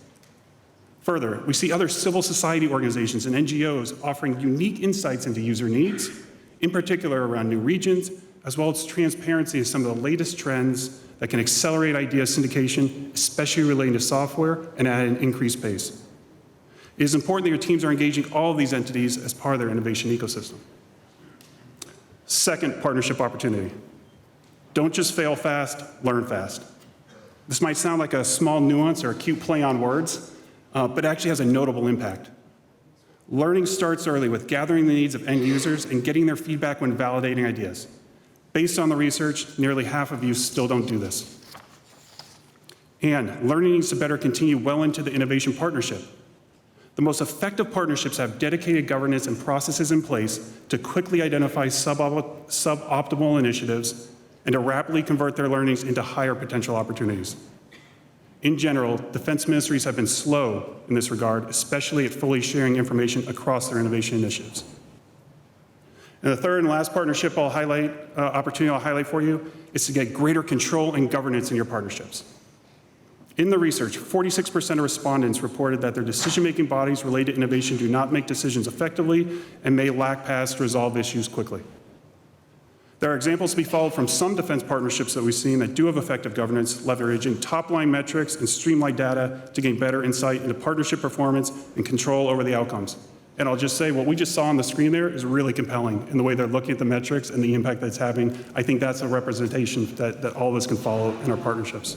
Further, we see other civil society organizations and NGOs offering unique insights into user needs, in particular around new regions, as well as transparency of some of the latest trends that can accelerate idea syndication, especially relating to software, and at an increased pace. It is important that your teams are engaging all of these entities as part of their innovation ecosystem. Second partnership opportunity. Don't just fail fast, learn fast. This might sound like a small nuance or a cute play on words, but actually has a notable impact. Learning starts early with gathering the needs of end users and getting their feedback when validating ideas. Based on the research, nearly half of you still don't do this. And learning needs to better continue well into the innovation partnership. The most effective partnerships have dedicated governance and processes in place to quickly identify suboptimal initiatives and to rapidly convert their learnings into higher potential opportunities. In general, defense ministries have been slow in this regard, especially at fully sharing information across their innovation initiatives. And the third and last partnership opportunity I'll highlight for you is to get greater control and governance in your partnerships. In the research, 46% of respondents reported that their decision-making bodies related to innovation do not make decisions effectively and may lack paths to resolve issues quickly. There are examples to be followed from some defense partnerships that we've seen that do have effective governance, leveraging top-line metrics and streamlined data to gain better insight into partnership performance and control over the outcomes. And I'll just say, what we just saw on the screen there is really compelling in the way they're looking at the metrics and the impact that it's having. I think that's a representation that all of us can follow in our partnerships.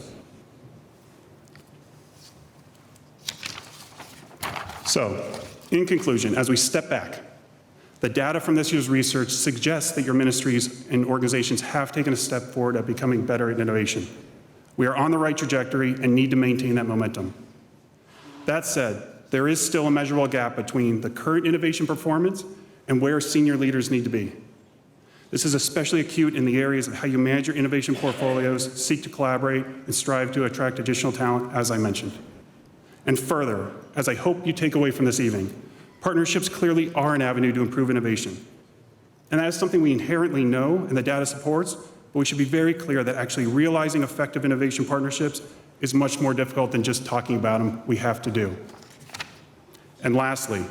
So, in conclusion, as we step back, the data from this year's research suggests that your ministries and organizations have taken a step forward at becoming better at innovation. We are on the right trajectory and need to maintain that momentum. That said, there is still a measurable gap between the current innovation performance and where senior leaders need to be. This is especially acute in the areas of how you manage your innovation portfolios, seek to collaborate, and strive to attract additional talent, as I mentioned. And further, as I hope you take away from this evening, partnerships clearly are an avenue to improve innovation. And that is something we inherently know and the data supports, but we should be very clear that actually realizing effective innovation partnerships is much more difficult than just talking about them. We have to do. And lastly,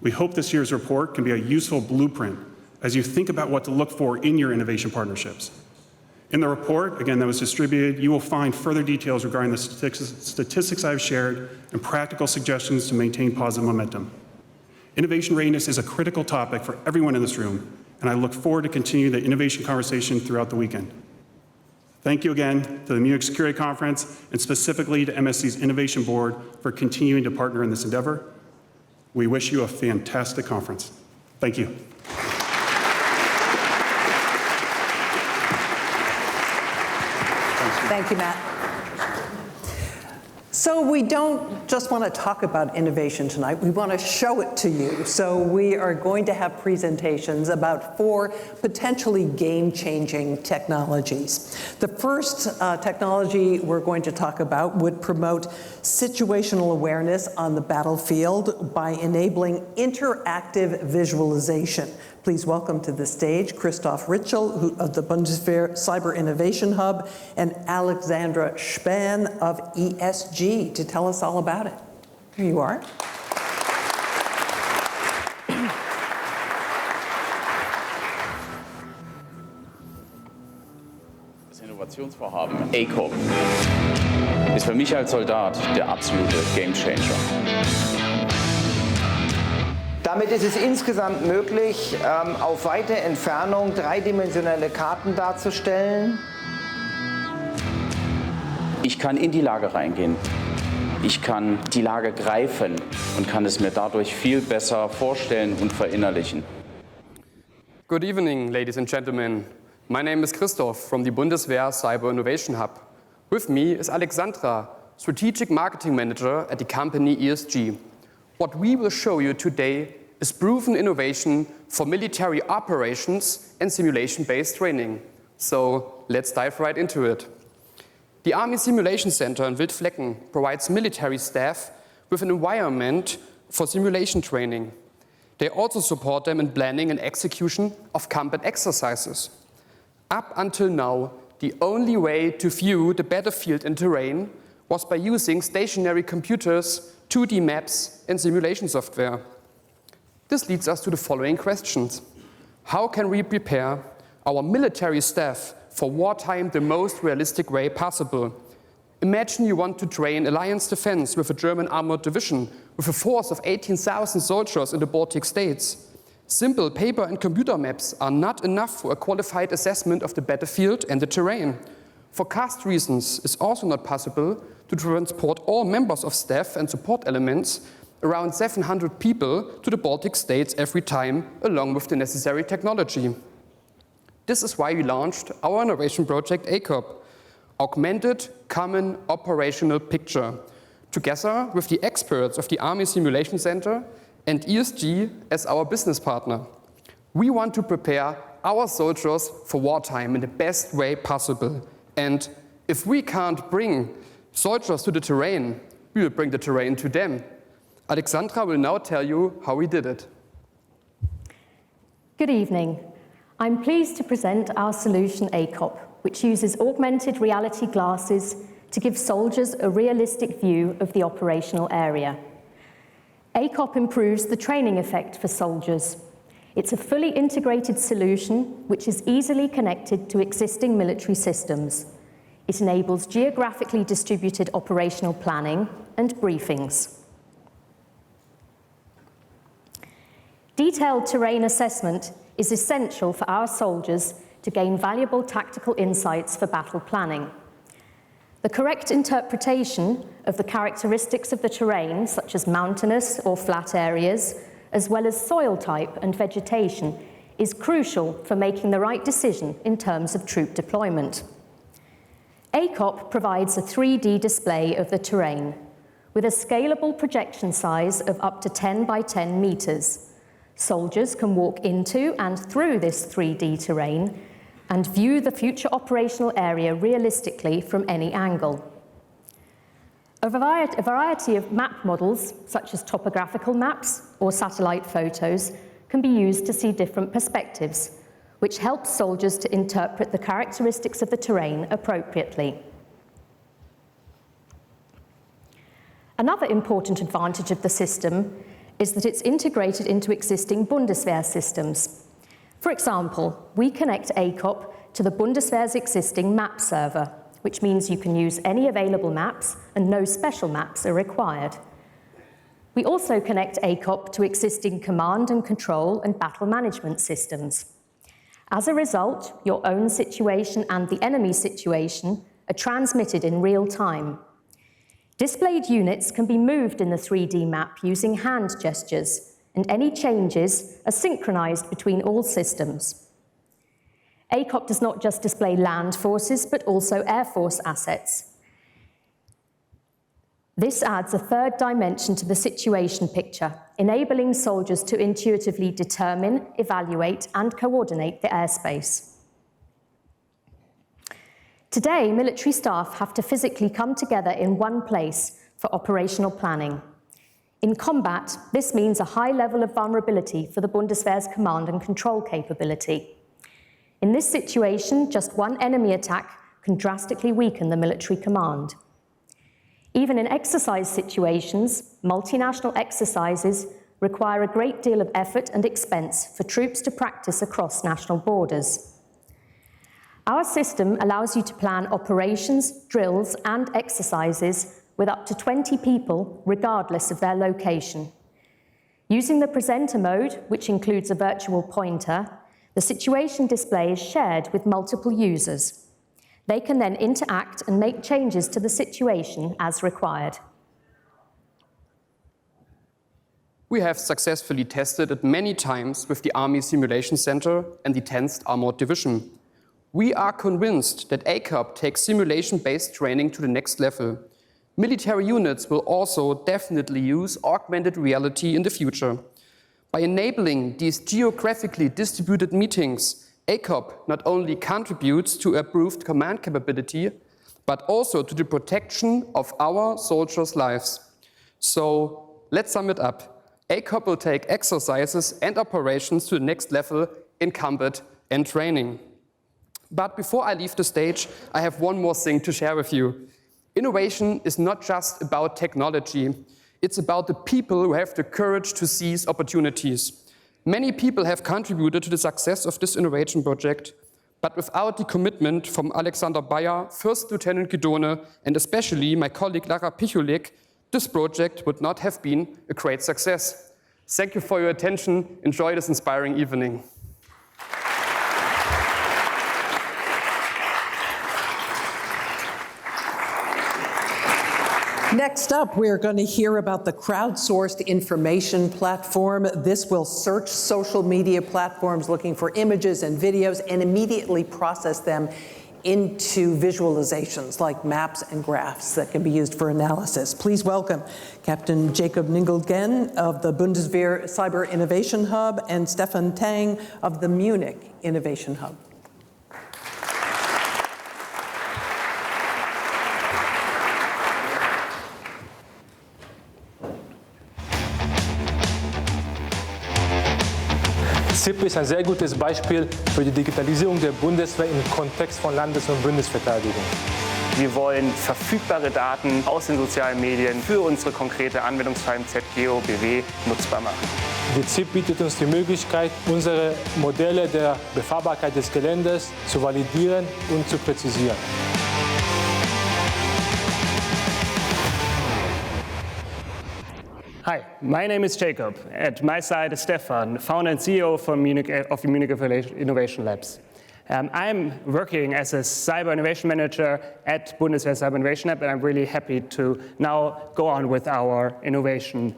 we hope this year's report can be a useful blueprint as you think about what to look for in your innovation partnerships. In the report, again, that was distributed, you will find further details regarding the statistics I've shared and practical suggestions to maintain positive momentum. Innovation readiness is a critical topic for everyone in this room, and I look forward to continuing the innovation conversation throughout the weekend. Thank you again to the Munich Security Conference, and specifically to MSC's Innovation Board for continuing to partner in this endeavor. We wish you a fantastic conference. Thank you. Thank you, Matt. So we don't just want to talk about innovation tonight, we want to show it to you. So we are going to have presentations about 4 potentially game-changing technologies. The first technology we're going to talk about would promote situational awareness on the battlefield by enabling interactive visualization. Please welcome to the stage Christoph Ritschl of the Bundeswehr Cyber Innovation Hub and Alexandra Span of ESG to tell us all about it. Here you are. Das Innovationsvorhaben ECO ist für mich als Soldat der absolute Gamechanger. Damit ist es insgesamt möglich, auf weite Entfernung dreidimensionale Karten darzustellen. Ich kann in die Lage reingehen. Ich kann die Lage greifen und kann es mir dadurch viel besser vorstellen und verinnerlichen. Good evening, ladies and gentlemen. My name is Christoph from the Bundeswehr Cyber Innovation Hub. With me is Alexandra, Strategic Marketing Manager at the company ESG. What we will show you today is proven innovation for military operations and simulation-based training. So let's dive right into it. The Army Simulation Center in Wildflecken provides military staff with an environment for simulation training. They also support them in planning and execution of combat exercises. Up until now, the only way to view the battlefield and terrain was by using stationary computers, 2D maps, and simulation software. This leads us to the following questions. How can we prepare our military staff for wartime the most realistic way possible? Imagine you want to train alliance defense with a German armored division with a force of 18,000 soldiers in the Baltic states. Simple paper and computer maps are not enough for a qualified assessment of the battlefield and the terrain. For cost reasons, it's also not possible to transport all members of staff and support elements, around 700 people, to the Baltic states every time, along with the necessary technology. This is why we launched our innovation project ACOP, Augmented Common Operational Picture, together with the experts of the Army Simulation Center and ESG as our business partner. We want to prepare our soldiers for wartime in the best way possible. And if we can't bring soldiers to the terrain, we will bring the terrain to them. Alexandra will now tell you how we did it. Good evening. I'm pleased to present our solution ACOP, which uses augmented reality glasses to give soldiers a realistic view of the operational area. ACOP improves the training effect for soldiers. It's a fully integrated solution which is easily connected to existing military systems. It enables geographically distributed operational planning and briefings. Detailed terrain assessment is essential for our soldiers to gain valuable tactical insights for battle planning. The correct interpretation of the characteristics of the terrain, such as mountainous or flat areas, as well as soil type and vegetation, is crucial for making the right decision in terms of troop deployment. ACOP provides a 3D display of the terrain with a scalable projection size of up to 10 by 10 meters. Soldiers can walk into and through this 3D terrain and view the future operational area realistically from any angle. A variety of map models, such as topographical maps or satellite photos, can be used to see different perspectives, which helps soldiers to interpret the characteristics of the terrain appropriately. Another important advantage of the system is that it's integrated into existing Bundeswehr systems. For example, we connect ACOP to the Bundeswehr's existing map server, which means you can use any available maps and no special maps are required. We also connect ACOP to existing command and control and battle management systems. As a result, your own situation and the enemy situation are transmitted in real time. Displayed units can be moved in the 3D map using hand gestures, and any changes are synchronized between all systems. ACOP does not just display land forces, but also Air Force assets. This adds a third dimension to the situation picture, enabling soldiers to intuitively determine, evaluate, and coordinate the airspace. Today, military staff have to physically come together in one place for operational planning. In combat, this means a high level of vulnerability for the Bundeswehr's command and control capability. In this situation, just one enemy attack can drastically weaken the military command. Even in exercise situations, multinational exercises require a great deal of effort and expense for troops to practice across national borders. Our system allows you to plan operations, drills, and exercises with up to 20 people, regardless of their location. Using the presenter mode, which includes a virtual pointer, the situation display is shared with multiple users. They can then interact and make changes to the situation as required. We have successfully tested it many times with the Army Simulation Center and the 10th Armored Division. We are convinced that ACOP takes simulation-based training to the next level. Military units will also definitely use augmented reality in the future. By enabling these geographically distributed meetings, ACOP not only contributes to improved command capability, but also to the protection of our soldiers' lives. So let's sum it up. ACOP will take exercises and operations to the next level in combat and training. But before I leave the stage, I have one more thing to share with you. Innovation is not just about technology, it's about the people who have the courage to seize opportunities. Many people have contributed to the success of this innovation project, but without the commitment from Alexander Bayer, First Lieutenant Guidone, and especially my colleague Lara Pichulik, this project would not have been a great success. Thank you for your attention. Enjoy this inspiring evening. Next up, we're going to hear about the crowdsourced information platform. This will search social media platforms looking for images and videos and immediately process them into visualizations like maps and graphs that can be used for analysis. Please welcome Captain Jacob Ningelgen of the Bundeswehr Cyber Innovation Hub and Stefan Tang of the Munich Innovation Hub. ZIP ist ein sehr gutes Beispiel für die Digitalisierung der Bundeswehr im Kontext von Landes- und Bundesverteidigung. Wir wollen verfügbare Daten aus den sozialen Medien für unsere konkrete Anwendungsfall im ZGO BW nutzbar machen. Die ZIP bietet uns die Möglichkeit, unsere Modelle der Befahrbarkeit des Geländes zu validieren und zu präzisieren. Hi, my name is Jacob. At my side is Stefan, founder and CEO of the Munich Innovation Labs. I'm working as a cyber innovation manager at Bundeswehr Cyber Innovation Lab, and I'm really happy to now go on with our innovation.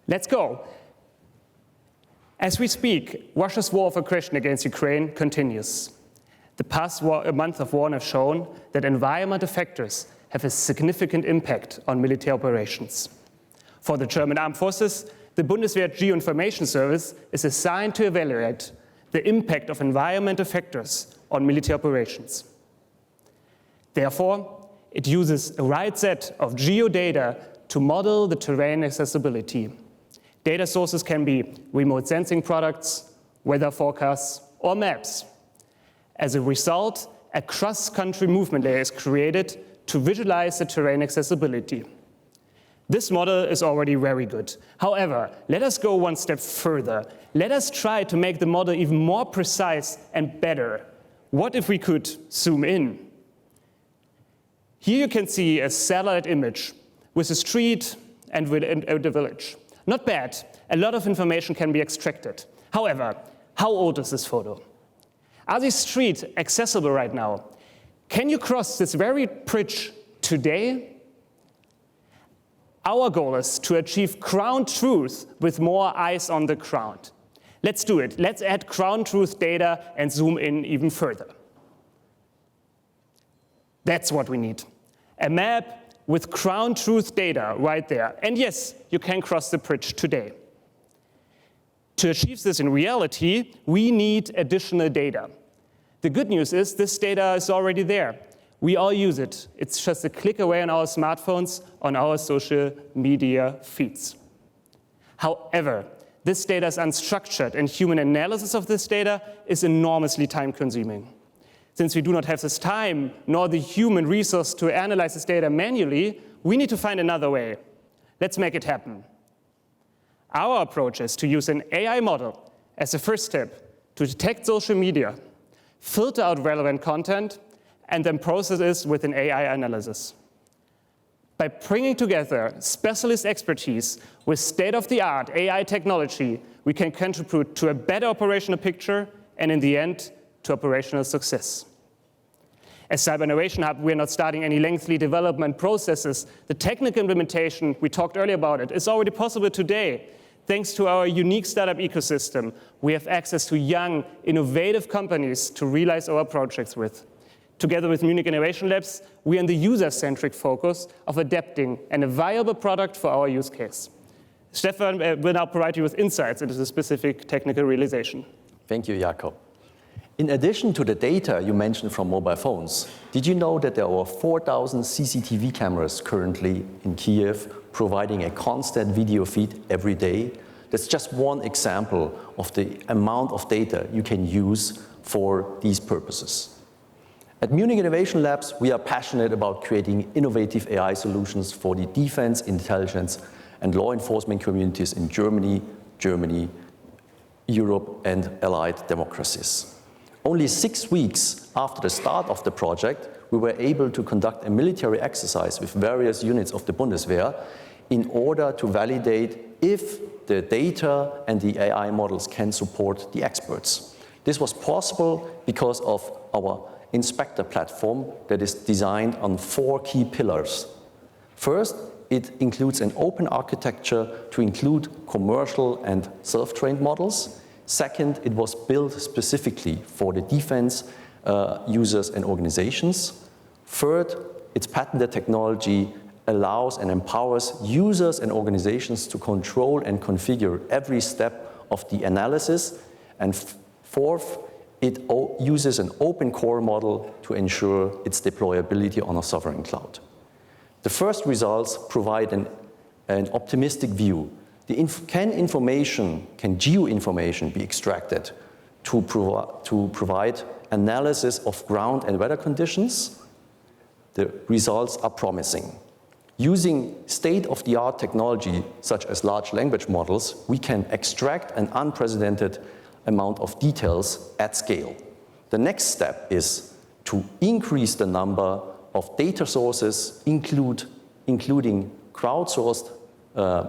Let's go. As we speak, Russia's war of aggression against Ukraine continues. The past month of war have shown that environmental factors have a significant impact on military operations. For the German Armed Forces, the Bundeswehr Geoinformation Service is assigned to evaluate the impact of environmental factors on military operations. Therefore, it uses a wide set of geodata to model the terrain accessibility. Data sources can be remote sensing products, weather forecasts, or maps. As a result, a cross-country movement layer is created to visualize the terrain accessibility. This model is already very good. However, let us go one step further. Let us try to make the model even more precise and better. What if we could zoom in? Here you can see a satellite image with a street and with a village. Not bad. A lot of information can be extracted. However, how old is this photo? Are these streets accessible right now? Can you cross this very bridge today? Our goal is to achieve ground truth with more eyes on the ground. Let's do it. Let's add ground truth data and zoom in even further. That's what we need. A map with ground truth data right there. And yes, you can cross the bridge today. To achieve this in reality, we need additional data. The good news is this data is already there. We all use it. It's just a click away on our smartphones, on our social media feeds. However, this data is unstructured, and human analysis of this data is enormously time-consuming. Since we do not have this time, nor the human resource to analyze this data manually, we need to find another way. Let's make it happen. Our approach is to use an AI model as a first step to detect social media, filter out relevant content, and then process this with an AI analysis. By bringing together specialist expertise with state-of-the-art AI technology, we can contribute to a better operational picture and, in the end, to operational success. As Cyber Innovation Hub, we're not starting any lengthy development processes. The technical implementation, we talked earlier about it, is already possible today. Thanks to our unique startup ecosystem, we have access to young, innovative companies to realize our projects with. Together with Munich Innovation Labs, we are in the user-centric focus of adapting a viable product for our use case. Stefan will now provide you with insights into the specific technical realization. Thank you, Jakob. In addition to the data you mentioned from mobile phones, did you know that there are 4,000 CCTV cameras currently in Kiev providing a constant video feed every day? That's just one example of the amount of data you can use for these purposes. At Munich Innovation Labs, we are passionate about creating innovative AI solutions for the defense, intelligence, and law enforcement communities in Germany, Europe, and allied democracies. Only 6 weeks after the start of the project, we were able to conduct a military exercise with various units of the Bundeswehr in order to validate if the data and the AI models can support the experts. This was possible because of our inspector platform that is designed on 4 key pillars. First, it includes an open architecture to include commercial and self-trained models. Second, it was built specifically for the defense users and organizations. Third, its patented technology allows and empowers users and organizations to control and configure every step of the analysis. And fourth, it uses an open core model to ensure its deployability on a sovereign cloud. The first results provide an optimistic view. Can geoinformation be extracted to provide analysis of ground and weather conditions? The results are promising. Using state-of-the-art technology, such as large language models, we can extract an unprecedented amount of details at scale. The next step is to increase the number of data sources, including crowdsourced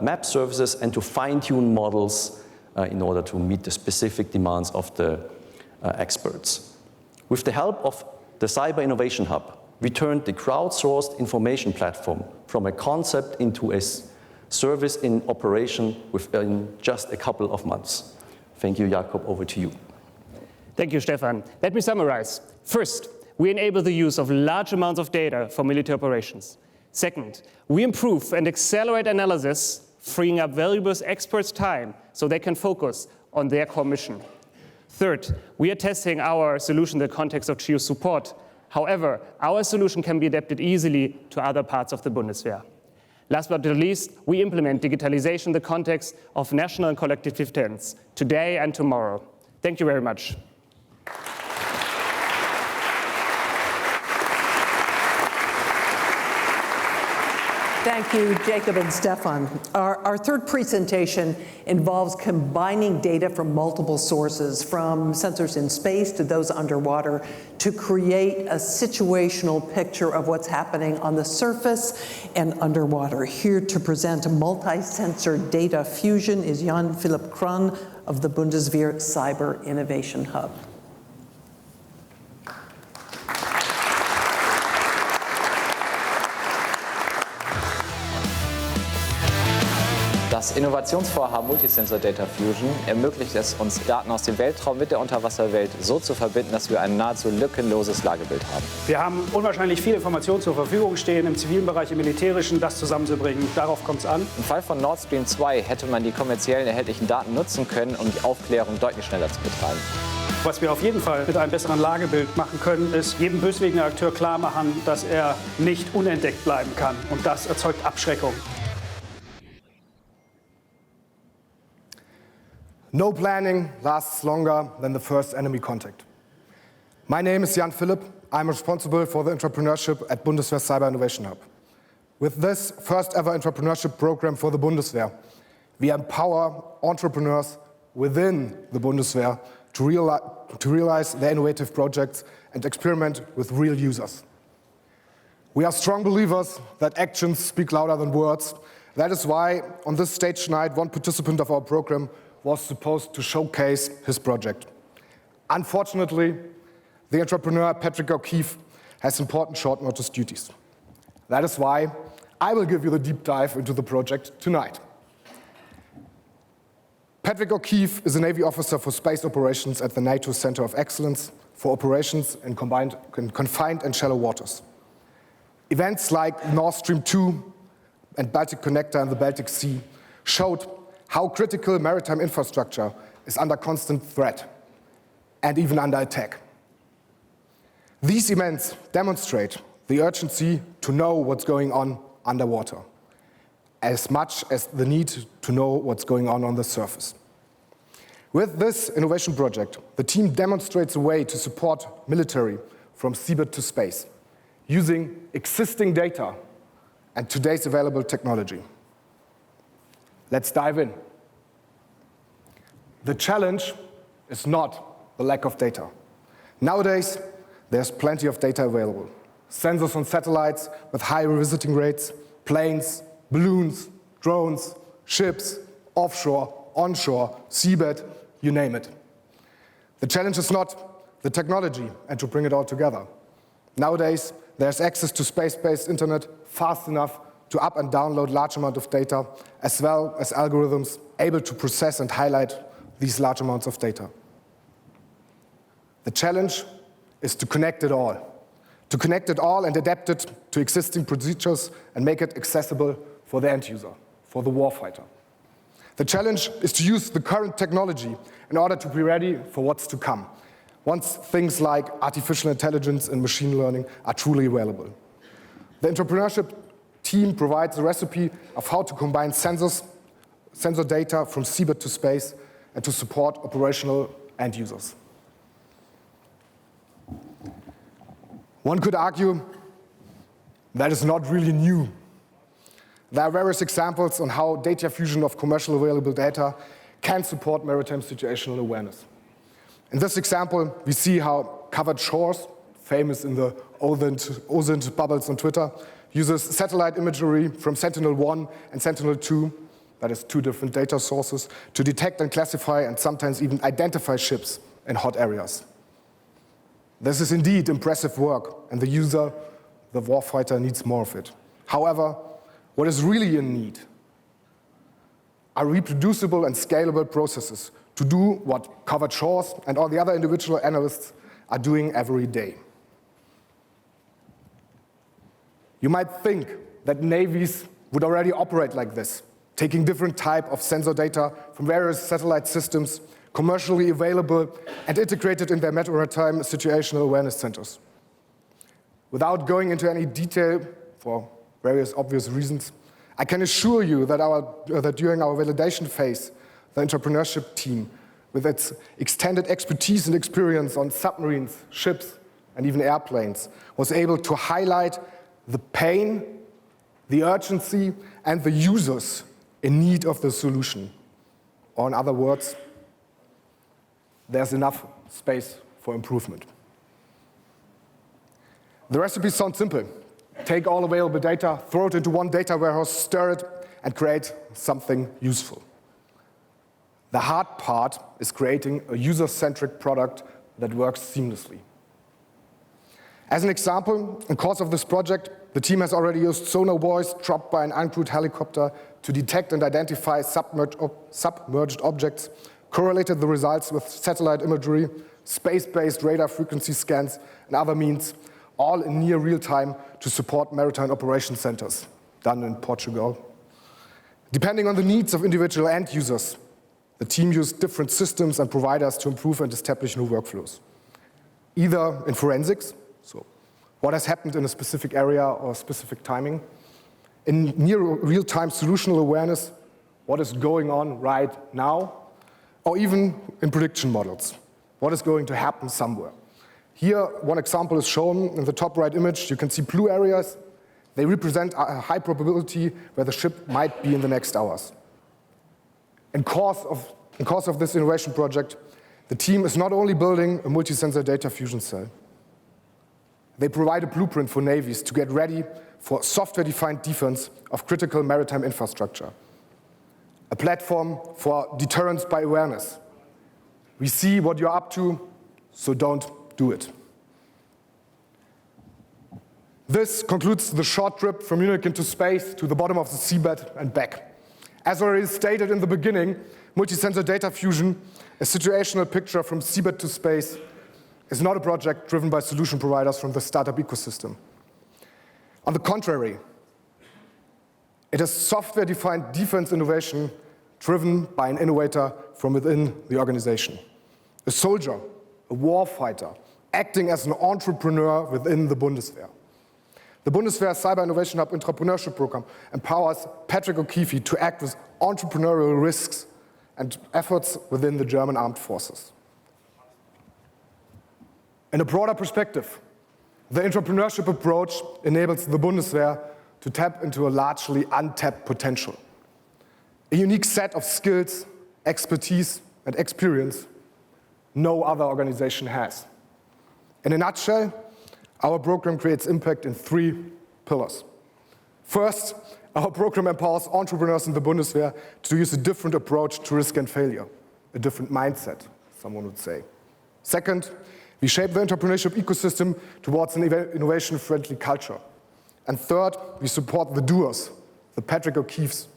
map services, and to fine-tune models in order to meet the specific demands of the experts. With the help of the Cyber Innovation Hub, we turned the crowdsourced information platform from a concept into a service in operation within just a couple of months. Thank you, Jakob. Over to you. Thank you, Stefan. Let me summarize. First, we enable the use of large amounts of data for military operations. Second, we improve and accelerate analysis, freeing up valuable experts' time so they can focus on their core mission. Third, we are testing our solution in the context of geo support. However, our solution can be adapted easily to other parts of the Bundeswehr. Last but not least, we implement digitalization in the context of national and collective defense, today and tomorrow. Thank you very much. Thank you, Jacob and Stefan. Our third presentation involves combining data from multiple sources, from sensors in space to those underwater, to create a situational picture of what's happening on the surface and underwater. Here to present multi-sensor data fusion is Jan-Philipp Kron of the Bundeswehr Cyber Innovation Hub. Das Innovationsvorhaben Multisensor Data Fusion ermöglicht es uns, Daten aus dem Weltraum mit der Unterwasserwelt so zu verbinden, dass wir ein nahezu lückenloses Lagebild haben. Wir haben unwahrscheinlich viele Informationen zur Verfügung stehen, im zivilen Bereich, im militärischen, das zusammenzubringen. Darauf kommt es an. Im Fall von Nord Stream 2 hätte man die kommerziellen erhältlichen Daten nutzen können, um die Aufklärung deutlich schneller zu betreiben. Was wir auf jeden Fall mit einem besseren Lagebild machen können, ist jedem böswilligen Akteur klar machen, dass er nicht unentdeckt bleiben kann. Und das erzeugt Abschreckung. No planning lasts longer than the first enemy contact. My name is Jan Philipp. I'm responsible for the entrepreneurship at Bundeswehr Cyber Innovation Hub. With this first ever entrepreneurship program for the Bundeswehr, we empower entrepreneurs within the Bundeswehr to realize their innovative projects and experiment with real users. We are strong believers that actions speak louder than words. That is why on this stage tonight, one participant of our program was supposed to showcase his project. Unfortunately, the entrepreneur Patrick O'Keefe has important short notice duties. That is why I will give you the deep dive into the project tonight. Patrick O'Keefe is a Navy officer for space operations at the NATO Center of Excellence for operations in confined and shallow waters. Events like Nord Stream 2 and Baltic Connector in the Baltic Sea showed how critical maritime infrastructure is under constant threat and even under attack. These events demonstrate the urgency to know what's going on underwater, as much as the need to know what's going on the surface. With this innovation project, the team demonstrates a way to support military from seabed to space, using existing data and today's available technology. Let's dive in. The challenge is not the lack of data. Nowadays, there's plenty of data available. Sensors on satellites with high revisiting rates, planes, balloons, drones, ships, offshore, onshore, seabed, you name it. The challenge is not the technology and to bring it all together. Nowadays, there's access to space-based internet fast enough to up and download large amounts of data, as well as algorithms able to process and highlight these large amounts of data. The challenge is to connect it all. To connect it all and adapt it to existing procedures and make it accessible for the end user, for the warfighter. The challenge is to use the current technology in order to be ready for what's to come, once things like artificial intelligence and machine learning are truly available. The entrepreneurship team provides a recipe of how to combine sensor data from seabed to space and to support operational end users. One could argue that is not really new. There are various examples on how data fusion of commercially available data can support maritime situational awareness. In this example, we see how Covered Shores, famous in the OSINT bubbles on Twitter, uses satellite imagery from Sentinel-1 and Sentinel-2, that is 2 different data sources, to detect and classify and sometimes even identify ships in hot areas. This is indeed impressive work, and the user, the warfighter, needs more of it. However, what is really in need are reproducible and scalable processes to do what Covered Shores and all the other individual analysts are doing every day. You might think that navies would already operate like this, taking different type of sensor data from various satellite systems, commercially available and integrated in their maritime situational awareness centers. Without going into any detail, for various obvious reasons, I can assure you that during our validation phase, the entrepreneurship team, with its extended expertise and experience on submarines, ships, and even airplanes, was able to highlight the pain, the urgency, and the users in need of the solution. Or in other words, there's enough space for improvement. The recipe sounds simple. Take all available data, throw it into one data warehouse, stir it, and create something useful. The hard part is creating a user-centric product that works seamlessly. As an example, in course of this project, the team has already used sonar buoys dropped by an uncrewed helicopter to detect and identify submerged objects, correlated the results with satellite imagery, space-based radar frequency scans, and other means, all in near real time to support maritime operation centers, done in Portugal. Depending on the needs of individual end users, the team used different systems and providers to improve and establish new workflows. Either in forensics, so what has happened in a specific area or specific timing, in near real-time solutional awareness, what is going on right now, or even in prediction models, what is going to happen somewhere. Here, one example is shown in the top right image. You can see blue areas. They represent a high probability where the ship might be in the next hours. In course of this innovation project, the team is not only building a multi-sensor data fusion cell. They provide a blueprint for navies to get ready for software-defined defense of critical maritime infrastructure. A platform for deterrence by awareness. We see what you're up to, so don't do it. This concludes the short trip from Munich into space to the bottom of the seabed and back. As already stated in the beginning, multi-sensor data fusion, a situational picture from seabed to space, is not a project driven by solution providers from the startup ecosystem. On the contrary, it is software-defined defense innovation driven by an innovator from within the organization. A soldier, a warfighter, acting as an entrepreneur within the Bundeswehr. The Bundeswehr Cyber Innovation Hub Entrepreneurship Program empowers Patrick O'Keefe to act with entrepreneurial risks and efforts within the German Armed Forces. In a broader perspective, The entrepreneurship approach enables the Bundeswehr to tap into a largely untapped potential, a unique set of skills, expertise, and experience no other organization has. In a nutshell, our program creates impact in 3 pillars. First, our program empowers entrepreneurs in the Bundeswehr to use a different approach to risk and failure, a different mindset, someone would say. Second, we shape the entrepreneurship ecosystem towards an innovation-friendly culture. And third, we support the doers, the Patrick O'Keefes,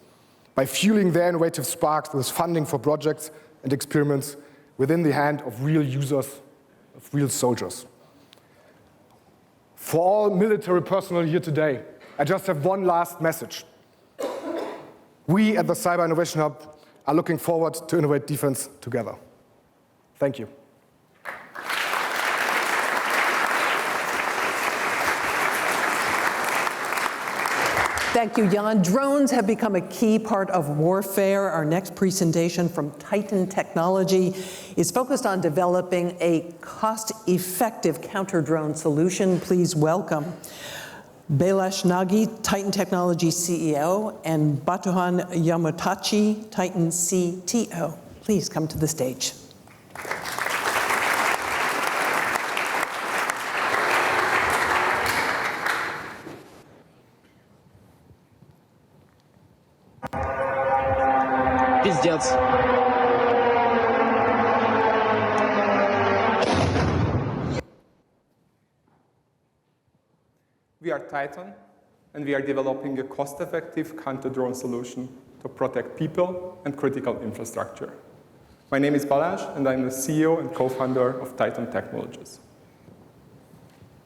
by fueling their innovative sparks with funding for projects and experiments within the hand of real users, of real soldiers. For all military personnel here today, I just have one last message. We at the Cyber Innovation Hub are looking forward to innovate defense together. Thank you. Thank you, Jan. Drones have become a key part of warfare. Our next presentation from Titan Technology is focused on developing a cost-effective counter-drone solution. Please welcome Bailash Nagi, Titan Technology CEO, and Batuhan Yamatachi, Titan CTO. Please come to the stage. Пиздец. We are Titan, and we are developing a cost-effective counter-drone solution to protect people and critical infrastructure. My name is Balash, and I'm the CEO and co-founder of Titan Technologies.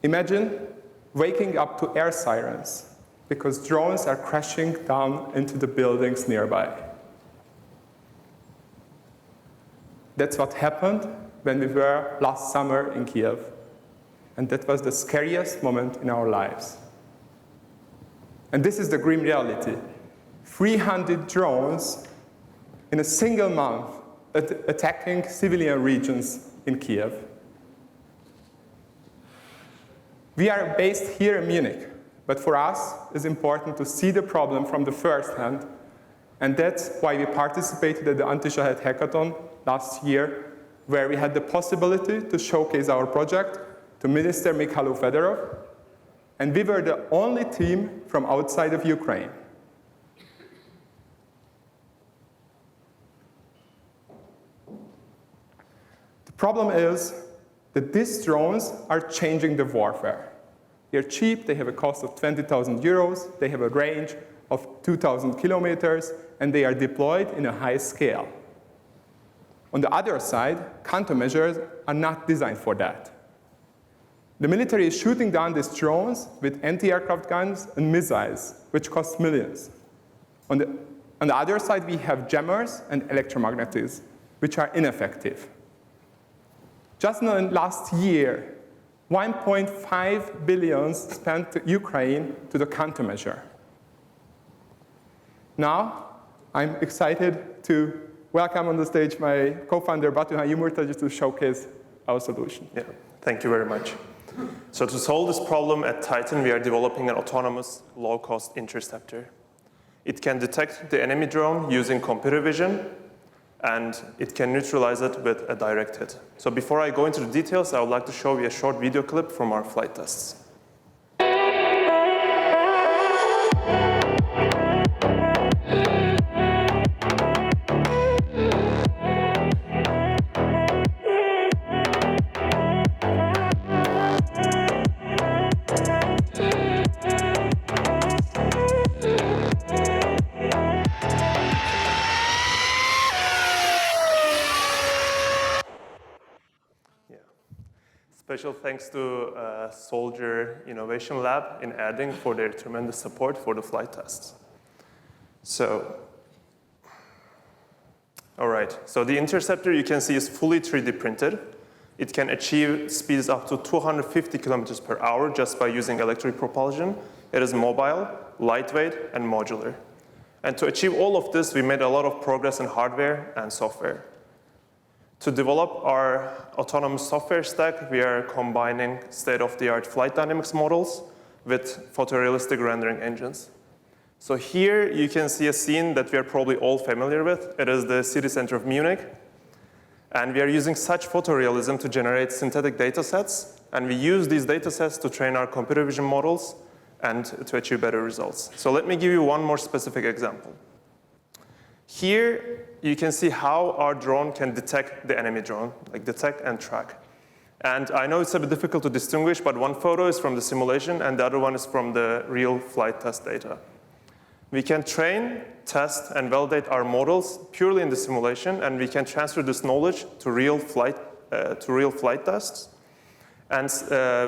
Imagine waking up to air sirens because drones are crashing down into the buildings nearby. That's what happened when we were last summer in Kiev. And that was the scariest moment in our lives. And this is the grim reality. 300 drones in a single month attacking civilian regions in Kiev. We are based here in Munich, but for us, it's important to see the problem from the first hand. And that's why we participated at the Anti-Shahed Hackathon last year, where we had the possibility to showcase our project to Minister Mikhailo Fedorov, and we were the only team from outside of Ukraine. The problem is that these drones are changing the warfare. They're cheap, they have a cost of 20,000 euros, they have a range of 2,000 kilometers, and they are deployed in a high scale. On the other side, countermeasures are not designed for that. The military is shooting down these drones with anti-aircraft guns and missiles, which cost millions. On the other side, we have jammers and electromagnetics, which are ineffective. Just in the last year, 1.5 billion spent to Ukraine to the countermeasure. Now, I'm excited to welcome on the stage my co-founder, Batuhan Yamatachi, to showcase our solution. Yeah, thank you very much. So to solve this problem at Titan, we are developing an autonomous, low-cost interceptor. It can detect the enemy drone using computer vision, and it can neutralize it with a direct hit. So before I go into the details, I would like to show you a short video clip from our flight tests. Special thanks to Soldier Innovation Lab in Erding for their tremendous support for the flight tests. So, all right. So the interceptor you can see is fully 3D printed. It can achieve speeds up to 250 kilometers per hour just by using electric propulsion. It is mobile, lightweight, and modular. And to achieve all of this, we made a lot of progress in hardware and software. To develop our autonomous software stack, we are combining state-of-the-art flight dynamics models with photorealistic rendering engines. So here you can see a scene that we are probably all familiar with. It is the city center of Munich. And we are using such photorealism to generate synthetic data sets. And we use these data sets to train our computer vision models and to achieve better results. So let me give you one more specific example. Here you can see how our drone can detect the enemy drone, like detect and track. And I know it's a bit difficult to distinguish, but one photo is from the simulation and the other one is from the real flight test data. We can train, test, and validate our models purely in the simulation, and we can transfer this knowledge to real flight tests. And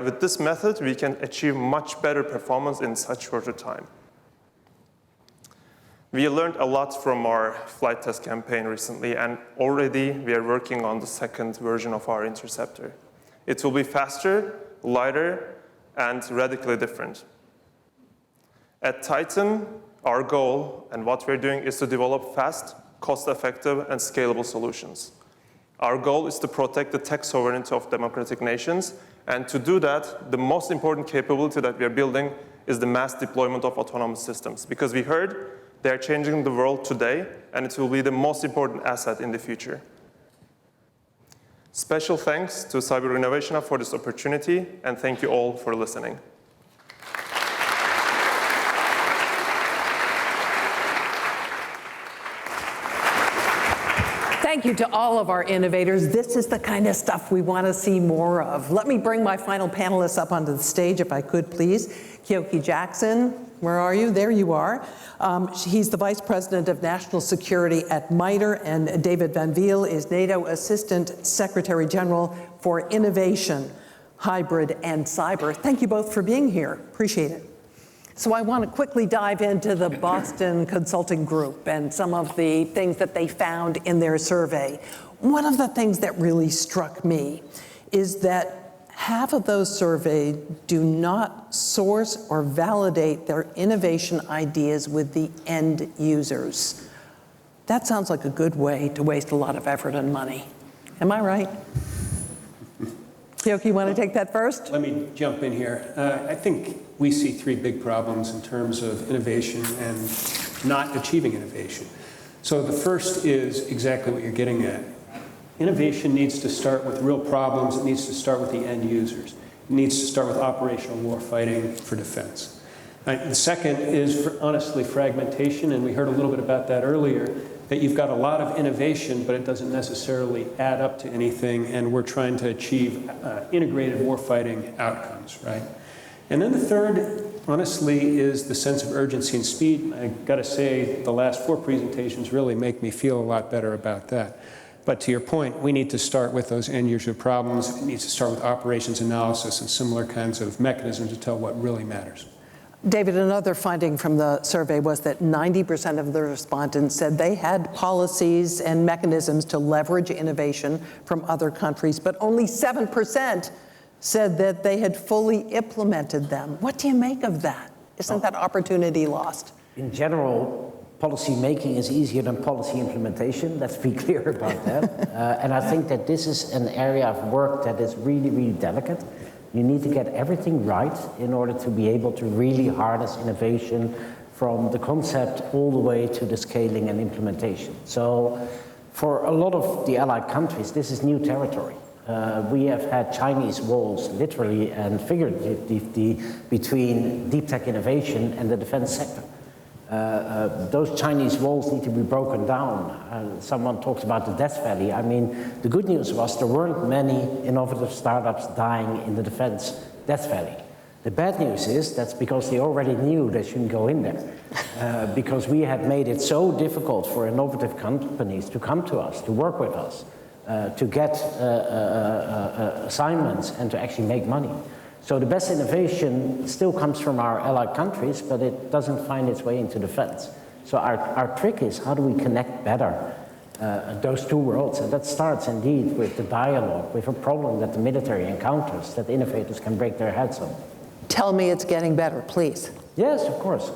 with this method, we can achieve much better performance in such shorter time. We learned a lot from our flight test campaign recently, and already we are working on the second version of our interceptor. It will be faster, lighter, and radically different. At Titan, our goal and what we're doing is to develop fast, cost-effective, and scalable solutions. Our goal is to protect the tech sovereignty of democratic nations, and to do that, the most important capability that we are building is the mass deployment of autonomous systems, because we heard they are changing the world today, and it will be the most important asset in the future. Special thanks to Cyber Innovation Hub for this opportunity, and thank you all for listening. Thank you to all of our innovators. This is the kind of stuff we want to see more of. Let me bring my final panelists up onto the stage, if I could, please. Kyoki Jackson, where are you? There you are. He's the Vice President of National Security at MITRE, and David Van Viel is NATO Assistant Secretary General for Innovation, Hybrid, and Cyber. Thank you both for being here. Appreciate it. So I want to quickly dive into the Boston Consulting Group and some of the things that they found in their survey. One of the things that really struck me is that half of those surveyed do not source or validate their innovation ideas with the end users. That sounds like a good way to waste a lot of effort and money. Am I right? Kyoki, you want to take that first? Let me jump in here. I think we see three big problems in terms of innovation and not achieving innovation. So the first is exactly what you're getting at. Innovation needs to start with real problems. It needs to start with the end users. It needs to start with operational warfighting for defense. The second is, honestly, fragmentation, and we heard a little bit about that earlier, that you've got a lot of innovation, but it doesn't necessarily add up to anything, and we're trying to achieve integrated warfighting outcomes, right? And then the third, honestly, is the sense of urgency and speed. I got to say, the last four presentations really make me feel a lot better about that. But to your point, we need to start with those end-user problems. It needs to start with operations analysis and similar kinds of mechanisms to tell what really matters. David, another finding from the survey was that 90% of the respondents said they had policies and mechanisms to leverage innovation from other countries, but only 7% said that they had fully implemented them. What do you make of that? Isn't that opportunity lost? In general, policy making is easier than policy implementation. Let's be clear about that. And I think that this is an area of work that is really, really delicate. You need to get everything right in order to be able to really harness innovation from the concept all the way to the scaling and implementation. So for a lot of the allied countries, this is new territory. We have had Chinese walls, literally and figuratively, between deep tech innovation and the defense sector. Those Chinese walls need to be broken down. Someone talks about the Death Valley. I mean, the good news was there weren't many innovative startups dying in the defense Death Valley. The bad news is that's because they already knew they shouldn't go in there. Because we had made it so difficult for innovative companies to come to us, to work with us, to get assignments and to actually make money. So the best innovation still comes from our allied countries, but it doesn't find its way into defense. So our trick is, how do we connect better those two worlds? And that starts indeed with the dialogue, with a problem that the military encounters, that innovators can break their heads on. Tell me it's getting better, please. Yes, of course.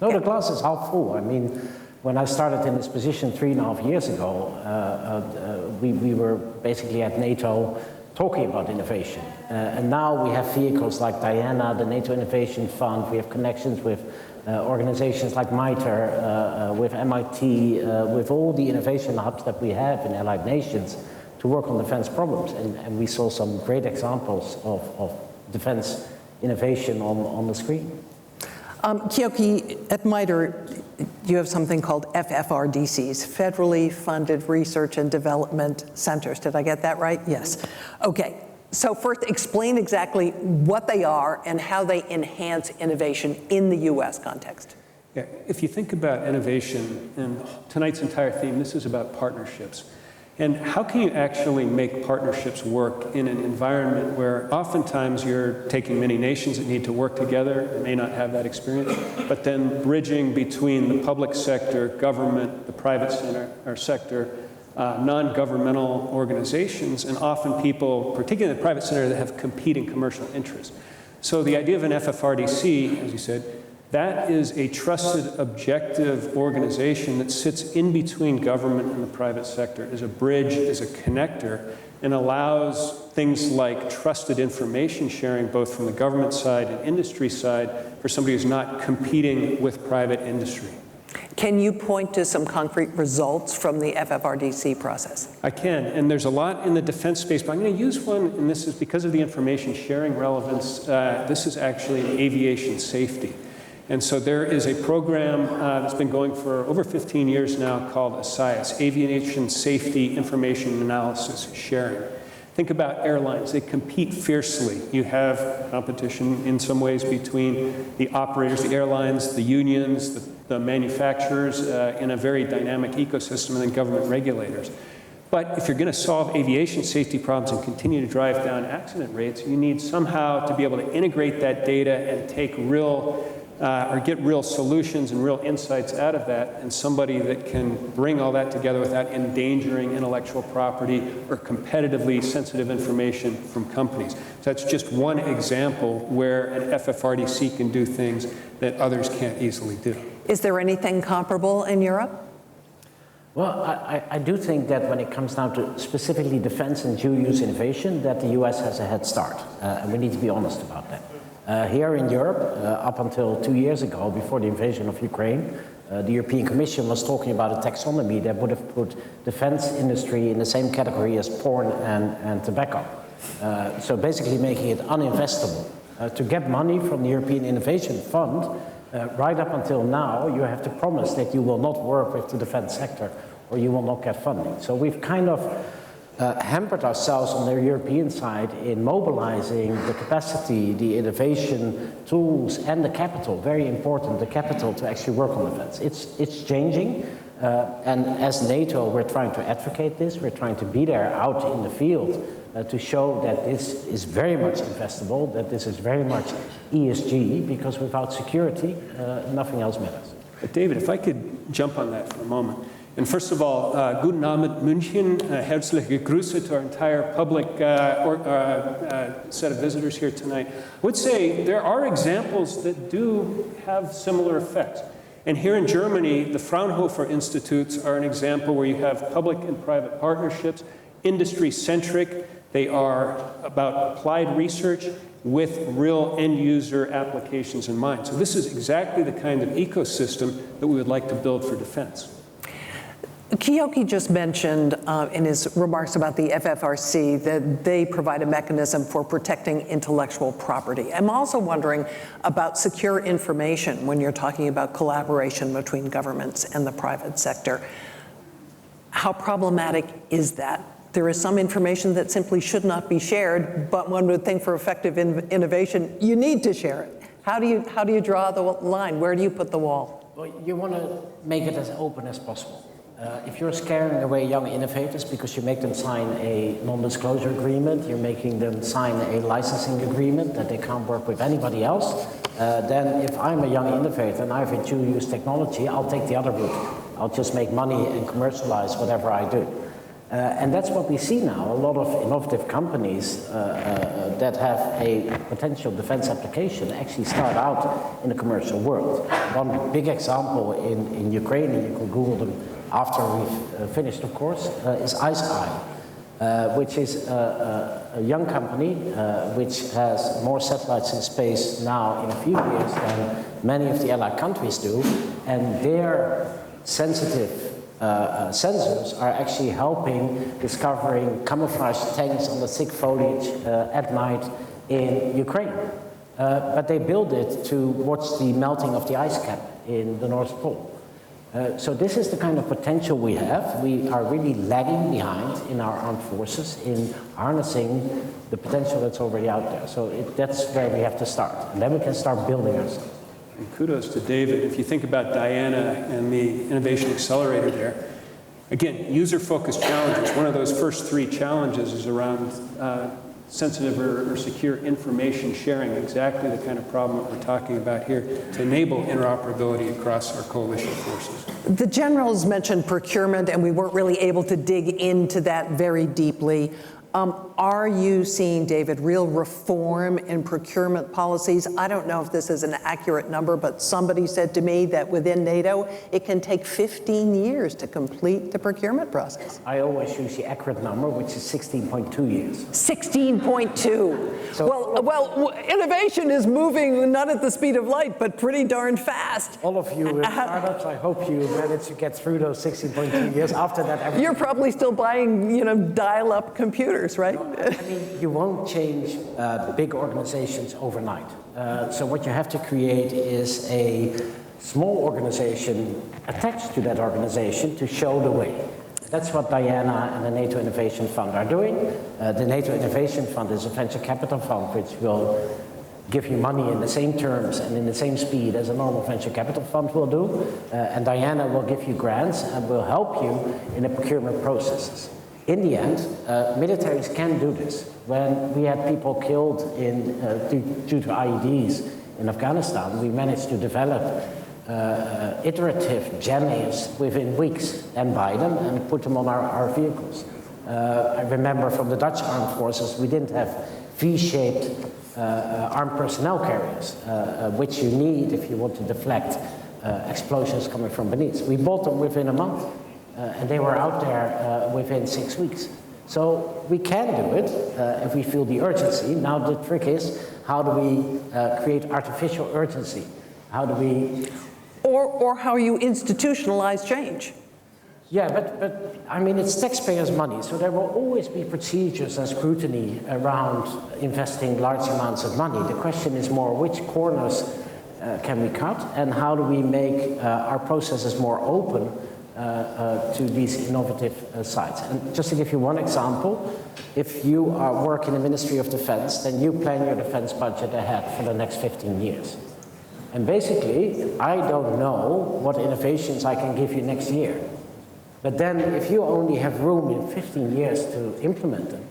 No, the glass is half full. I mean, When I started in this position 3.5 years ago, we were basically at NATO talking about innovation. And now we have vehicles like Diana, the NATO Innovation Fund, we have connections with organizations like MITRE, with MIT, with all the innovation hubs that we have in allied nations to work on defense problems. And we saw some great examples of defense innovation on the screen. Kyoki, at MITRE, you have something called FFRDCs, Federally Funded Research and Development Centers. Did I get that right? Yes. Okay. So first, explain exactly what they are and how they enhance innovation in the U.S. context. Yeah, if you think about innovation, and tonight's entire theme, this is about partnerships. And how can you actually make partnerships work in an environment where oftentimes you're taking many nations that need to work together and may not have that experience, but then bridging between the public sector, government, the private sector, non-governmental organizations, and often people, particularly in the private sector, that have competing commercial interests. So the idea of an FFRDC, as you said, that is a trusted, objective organization that sits in between government and the private sector, is a bridge, is a connector, and allows things like trusted information sharing, both from the government side and industry side, for somebody who's not competing with private industry. Can you point to some concrete results from the FFRDC process? I can, and there's a lot in the defense space, but I'm going to use one, and this is because of the information sharing relevance. This is actually in aviation safety. And so there is a program that's been going for over 15 years now called ASIAS, Aviation Safety Information Analysis Sharing. Think about airlines. They compete fiercely. You have competition in some ways between the operators, the airlines, the unions, the manufacturers in a very dynamic ecosystem, and then government regulators. But if you're going to solve aviation safety problems and continue to drive down accident rates, you need somehow to be able to integrate that data and take real or get real solutions and real insights out of that, and somebody that can bring all that together without endangering intellectual property or competitively sensitive information from companies. So that's just one example where an FFRDC can do things that others can't easily do. Is there anything comparable in Europe? Well, I do think that when it comes down to specifically defense and dual-use innovation, that the US has a head start, and we need to be honest about that. Here in Europe, up until 2 years ago, before the invasion of Ukraine, the European Commission was talking about a taxonomy that would have put defense industry in the same category as porn and tobacco. So basically making it uninvestable. To get money from the European Innovation Fund, right up until now, you have to promise that you will not work with the defense sector or you will not get funding. So we've kind of hampered ourselves on the European side in mobilizing the capacity, the innovation tools, and the capital, very important, the capital to actually work on defense. It's changing, and as NATO, we're trying to advocate this. We're trying to be there out in the field to show that this is very much investable, that this is very much ESG, because without security, nothing else matters. But David, if I could jump on that for a moment. And first of all, guten Abend München, herzliche Grüße to our entire public set of visitors here tonight. I would say there are examples that do have similar effects. And here in Germany, the Fraunhofer Institutes are an example where you have public and private partnerships, industry-centric. They are about applied research with real end-user applications in mind. So this is exactly the kind of ecosystem that we would like to build for defense. Kyoki just mentioned in his remarks about the FFRC that they provide a mechanism for protecting intellectual property. I'm also wondering about secure information when you're talking about collaboration between governments and the private sector. How problematic is that? There is some information that simply should not be shared, but one would think for effective innovation, you need to share it. How do you draw the line? Where do you put the wall? Well, you want to make it as open as possible. If you're scaring away young innovators because you make them sign a non-disclosure agreement, you're making them sign a licensing agreement that they can't work with anybody else, then if I'm a young innovator and I have a dual-use technology, I'll take the other route. I'll just make money and commercialize whatever I do. And that's what we see now. A lot of innovative companies that have a potential defense application actually start out in the commercial world. One big example in Ukraine, and you can Google them after we've finished, of course, is ICEYE, which is a young company which has more satellites in space now in a few years than many of the allied countries do. And their sensitive sensors are actually helping discovering camouflage tanks on the thick foliage at night in Ukraine. But they build it to watch the melting of the ice cap in the North Pole. So this is the kind of potential we have. We are really lagging behind in our armed forces in harnessing the potential that's already out there. So that's where we have to start. And then we can start building ourselves. And kudos to David. If you think about Diana and the Innovation Accelerator there, again, user-focused challenges. One of those first 3 challenges is around sensitive or secure information sharing, exactly the kind of problem that we're talking about here to enable interoperability across our coalition forces. The generals mentioned procurement, and we weren't really able to dig into that very deeply. Are you seeing, David, real reform in procurement policies? I don't know if this is an accurate number, but somebody said to me that within NATO, it can take 15 years to complete the procurement process. I always use the accurate number, which is 16.2 years. 16.2. So, well, innovation is moving not at the speed of light, but pretty darn fast. All of you in startups, I hope you manage to get through those 16.2 years. After that, you're probably still buying, dial-up computers, right? I mean, you won't change big organizations overnight. So what you have to create is a small organization attached to that organization to show the way. That's what Diana and the NATO Innovation Fund are doing. The NATO Innovation Fund is a venture capital fund which will give you money in the same terms and in the same speed as a normal venture capital fund will do. And Diana will give you grants and will help you in the procurement processes. In the end, militaries can do this. When we had people killed due to IEDs in Afghanistan, we managed to develop iterative GENIs within weeks and buy them and put them on our vehicles. I remember from the Dutch armed forces, we didn't have V-shaped armed personnel carriers, which you need if you want to deflect explosions coming from beneath. We bought them within a month. And they were out there within 6 weeks. So we can do it if we feel the urgency. Now the trick is, how do we create artificial urgency? How do we... Or how you institutionalize change. Yeah, but I mean, it's taxpayers' money, so there will always be procedures and scrutiny around investing large amounts of money. The question is more, which corners can we cut, and how do we make our processes more open to these innovative sites. And just to give you one example, if you work in the Ministry of Defense, then you plan your defense budget ahead for the next 15 years. And basically, I don't know what innovations I can give you next year. But then if you only have room in 15 years to implement them,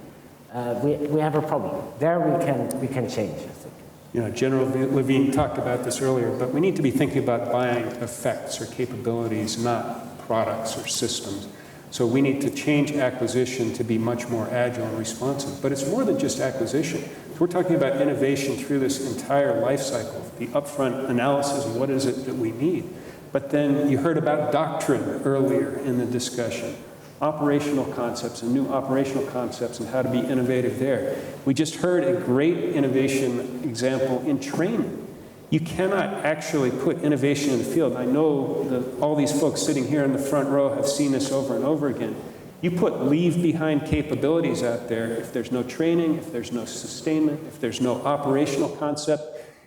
we have a problem. There we can change, I think. General Levine talked about this earlier, but we need to be thinking about buying effects or capabilities, not products or systems. So we need to change acquisition to be much more agile and responsive. But it's more than just acquisition. So we're talking about innovation through this entire life cycle, the upfront analysis of what is it that we need. But then you heard about doctrine earlier in the discussion, operational concepts and new operational concepts and how to be innovative there. We just heard a great innovation example in training. You cannot actually put innovation in the field. I know that all these folks sitting here in the front row have seen this over and over again. You put leave-behind capabilities out there, if there's no training, if there's no sustainment, if there's no operational concept,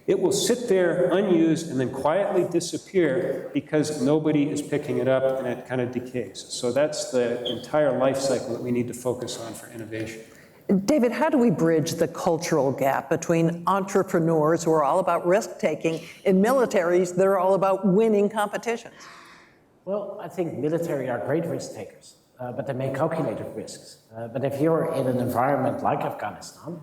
it will sit there unused and then quietly disappear because nobody is picking it up and it kind of decays. So that's the entire life cycle that we need to focus on for innovation. David, how do we bridge the cultural gap between entrepreneurs who are all about risk-taking and militaries that are all about winning competitions? Well, I think military are great risk-takers, but they make calculated risks. But if you're in an environment like Afghanistan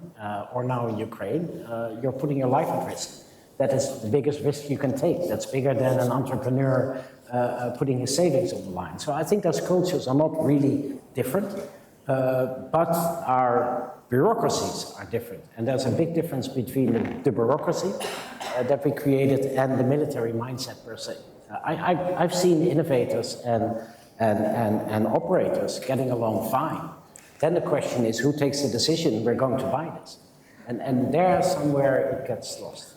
or now in Ukraine, you're putting your life at risk. That is the biggest risk you can take. That's bigger than an entrepreneur putting his savings on the line. So I think those cultures are not really different. but our bureaucracies are different. And there's a big difference between the bureaucracy that we created and the military mindset per se. I've seen innovators and operators getting along fine. Then the question is, who takes the decision we're going to buy this? And there somewhere it gets lost.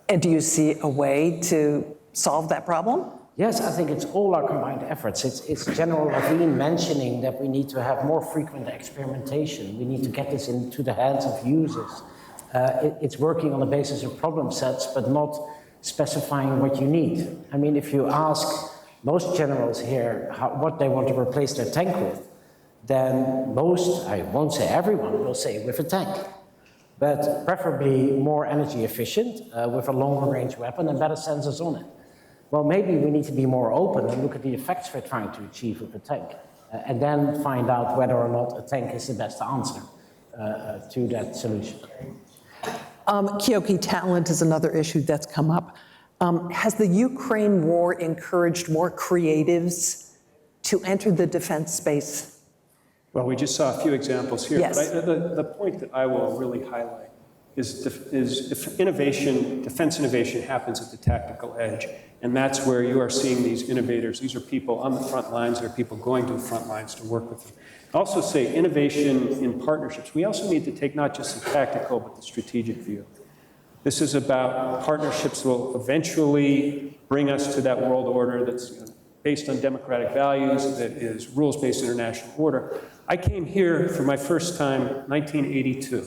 And do you see a way to solve that problem? Yes, I think it's all our combined efforts. It's General Levine mentioning that we need to have more frequent experimentation. We need to get this into the hands of users. It's working on the basis of problem sets, but not specifying what you need. I mean, if you ask most generals here what they want to replace their tank with, then most, I won't say everyone, will say with a tank. But preferably more energy efficient, with a longer range weapon and better sensors on it. Well, maybe we need to be more open and look at the effects we're trying to achieve with a tank, and then find out whether or not a tank is the best answer to that solution. Kyoki, talent is another issue that's come up. Has the Ukraine war encouraged more creatives to enter the defense space? Well, we just saw a few examples here. Yes. But the point that I will really highlight is if innovation, defense innovation happens at the tactical edge, and that's where you are seeing these innovators. These are people on the front lines. There are people going to the front lines to work with them. I also say innovation in partnerships. We also need to take not just the tactical, but the strategic view. This is about partnerships that will eventually bring us to that world order that's based on democratic values, that is rules-based international order. I came here for my first time, 1982.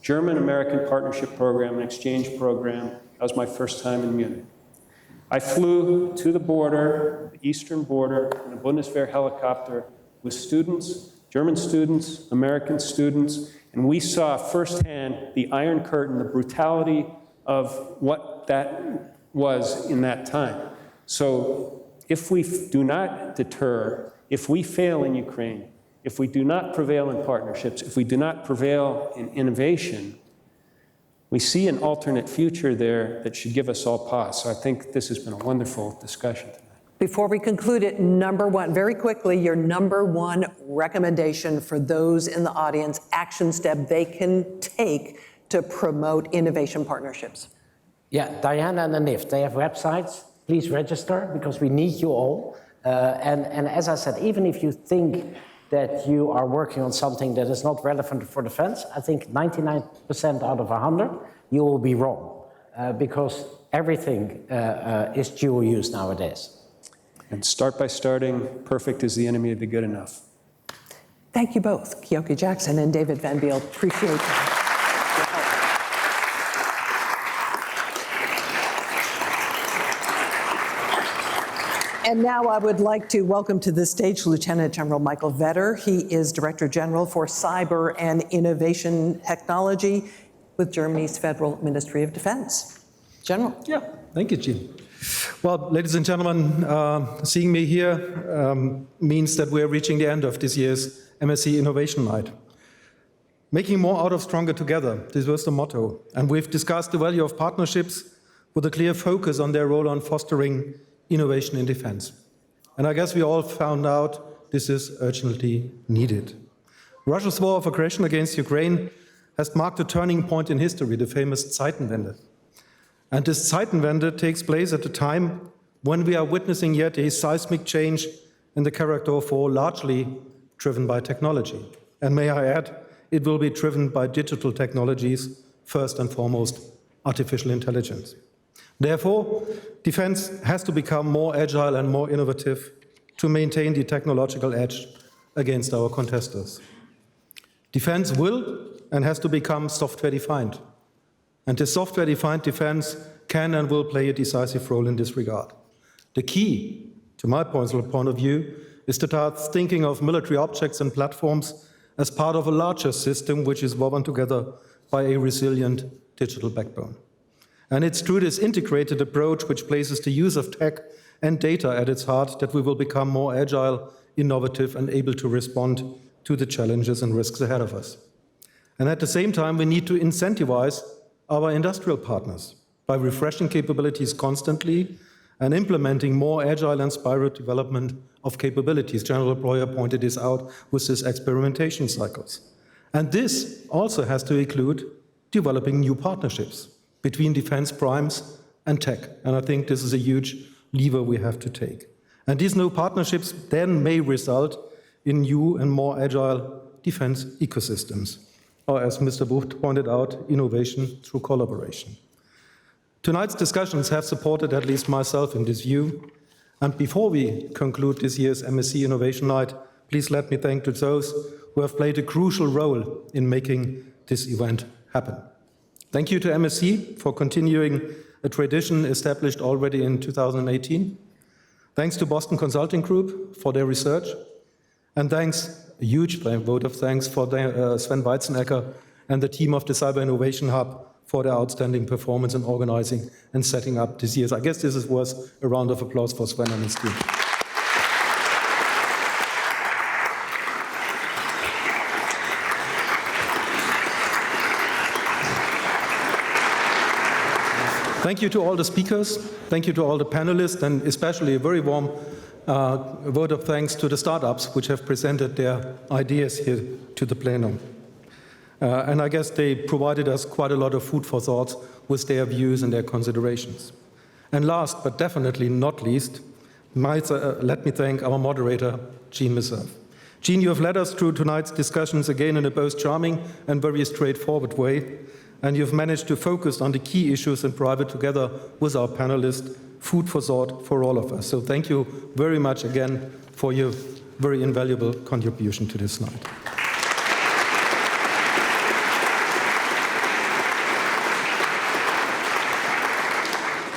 German-American Partnership Program, an exchange program. That was my first time in Munich. I flew to the border, the eastern border, in a Bundeswehr helicopter with students, German students, American students, and we saw firsthand the Iron Curtain, the brutality of what that was in that time. So if we do not deter, if we fail in Ukraine, if we do not prevail in partnerships, if we do not prevail in innovation, we see an alternate future there that should give us all pause. So I think this has been a wonderful discussion tonight. Before we conclude it, number one, very quickly, your number one recommendation for those in the audience, action step they can take to promote innovation partnerships. Yeah, Diana and the NIF, they have websites. Please register, because we need you all. And as I said, even if you think that you are working on something that is not relevant for defense, I think 99% out of 100, you will be wrong, because everything is dual use nowadays. And start by starting. Perfect is the enemy of the good enough. Thank you both, Kyoki Jackson and David Van Beeld. Appreciate that. And now I would like to welcome to the stage Lieutenant General Michael Vetter. He is Director General for Cyber and Innovation Technology with Germany's Federal Ministry of Defense. General. Yeah, thank you, Jean. Well, ladies and gentlemen, seeing me here means that we're reaching the end of this year's MSC Innovation Night. Making more out of stronger together, this was the motto. And we've discussed the value of partnerships with a clear focus on their role on fostering innovation in defense. And I guess we all found out this is urgently needed. Russia's war of aggression against Ukraine has marked a turning point in history, the famous Zeitenwende. And this Zeitenwende takes place at a time when we are witnessing yet a seismic change in the character of war, largely driven by technology. And may I add, it will be driven by digital technologies, first and foremost, artificial intelligence. Therefore, defense has to become more agile and more innovative to maintain the technological edge against our contesters. Defense will and has to become software-defined. And this software-defined defense can and will play a decisive role in this regard. The key, to my point of view, is to start thinking of military objects and platforms as part of a larger system which is woven together by a resilient digital backbone. And it's through this integrated approach, which places the use of tech and data at its heart, that we will become more agile, innovative, and able to respond to the challenges and risks ahead of us. And at the same time, we need to incentivize our industrial partners by refreshing capabilities constantly and implementing more agile and spiral development of capabilities. General Breuer pointed this out with his experimentation cycles. And this also has to include developing new partnerships between defense primes and tech. And I think this is a huge lever we have to take. And these new partnerships then may result in new and more agile defense ecosystems, or as Mr. Bucht pointed out, innovation through collaboration. Tonight's discussions have supported at least myself in this view. And before we conclude this year's MSC Innovation Night, please let me thank to those who have played a crucial role in making this event happen. Thank you to MSC for continuing a tradition established already in 2018. Thanks to Boston Consulting Group for their research. And thanks, a huge vote of thanks for Sven Weizenecker and the team of the Cyber Innovation Hub for their outstanding performance in organizing and setting up this year's. I guess this is worth a round of applause for Sven and his team. Thank you to all the speakers, thank you to all the panelists, and especially a very warm vote of thanks to the startups which have presented their ideas here to the plenum. And I guess they provided us quite a lot of food for thought with their views and their considerations. And last, but definitely not least, let me thank our moderator, Jean Meserve. Jean, you have led us through tonight's discussions again in a both charming and very straightforward way, and you've managed to focus on the key issues and drive it together with our panelists, food for thought for all of us. So thank you very much again for your very invaluable contribution to this night.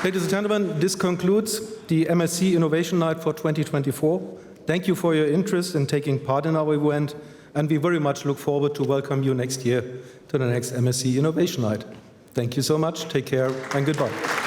Ladies and gentlemen, this concludes the MSC Innovation Night for 2024. Thank you for your interest in taking part in our event, and we very much look forward to welcome you next year to the next MSC Innovation Night. Thank you so much, take care, and goodbye.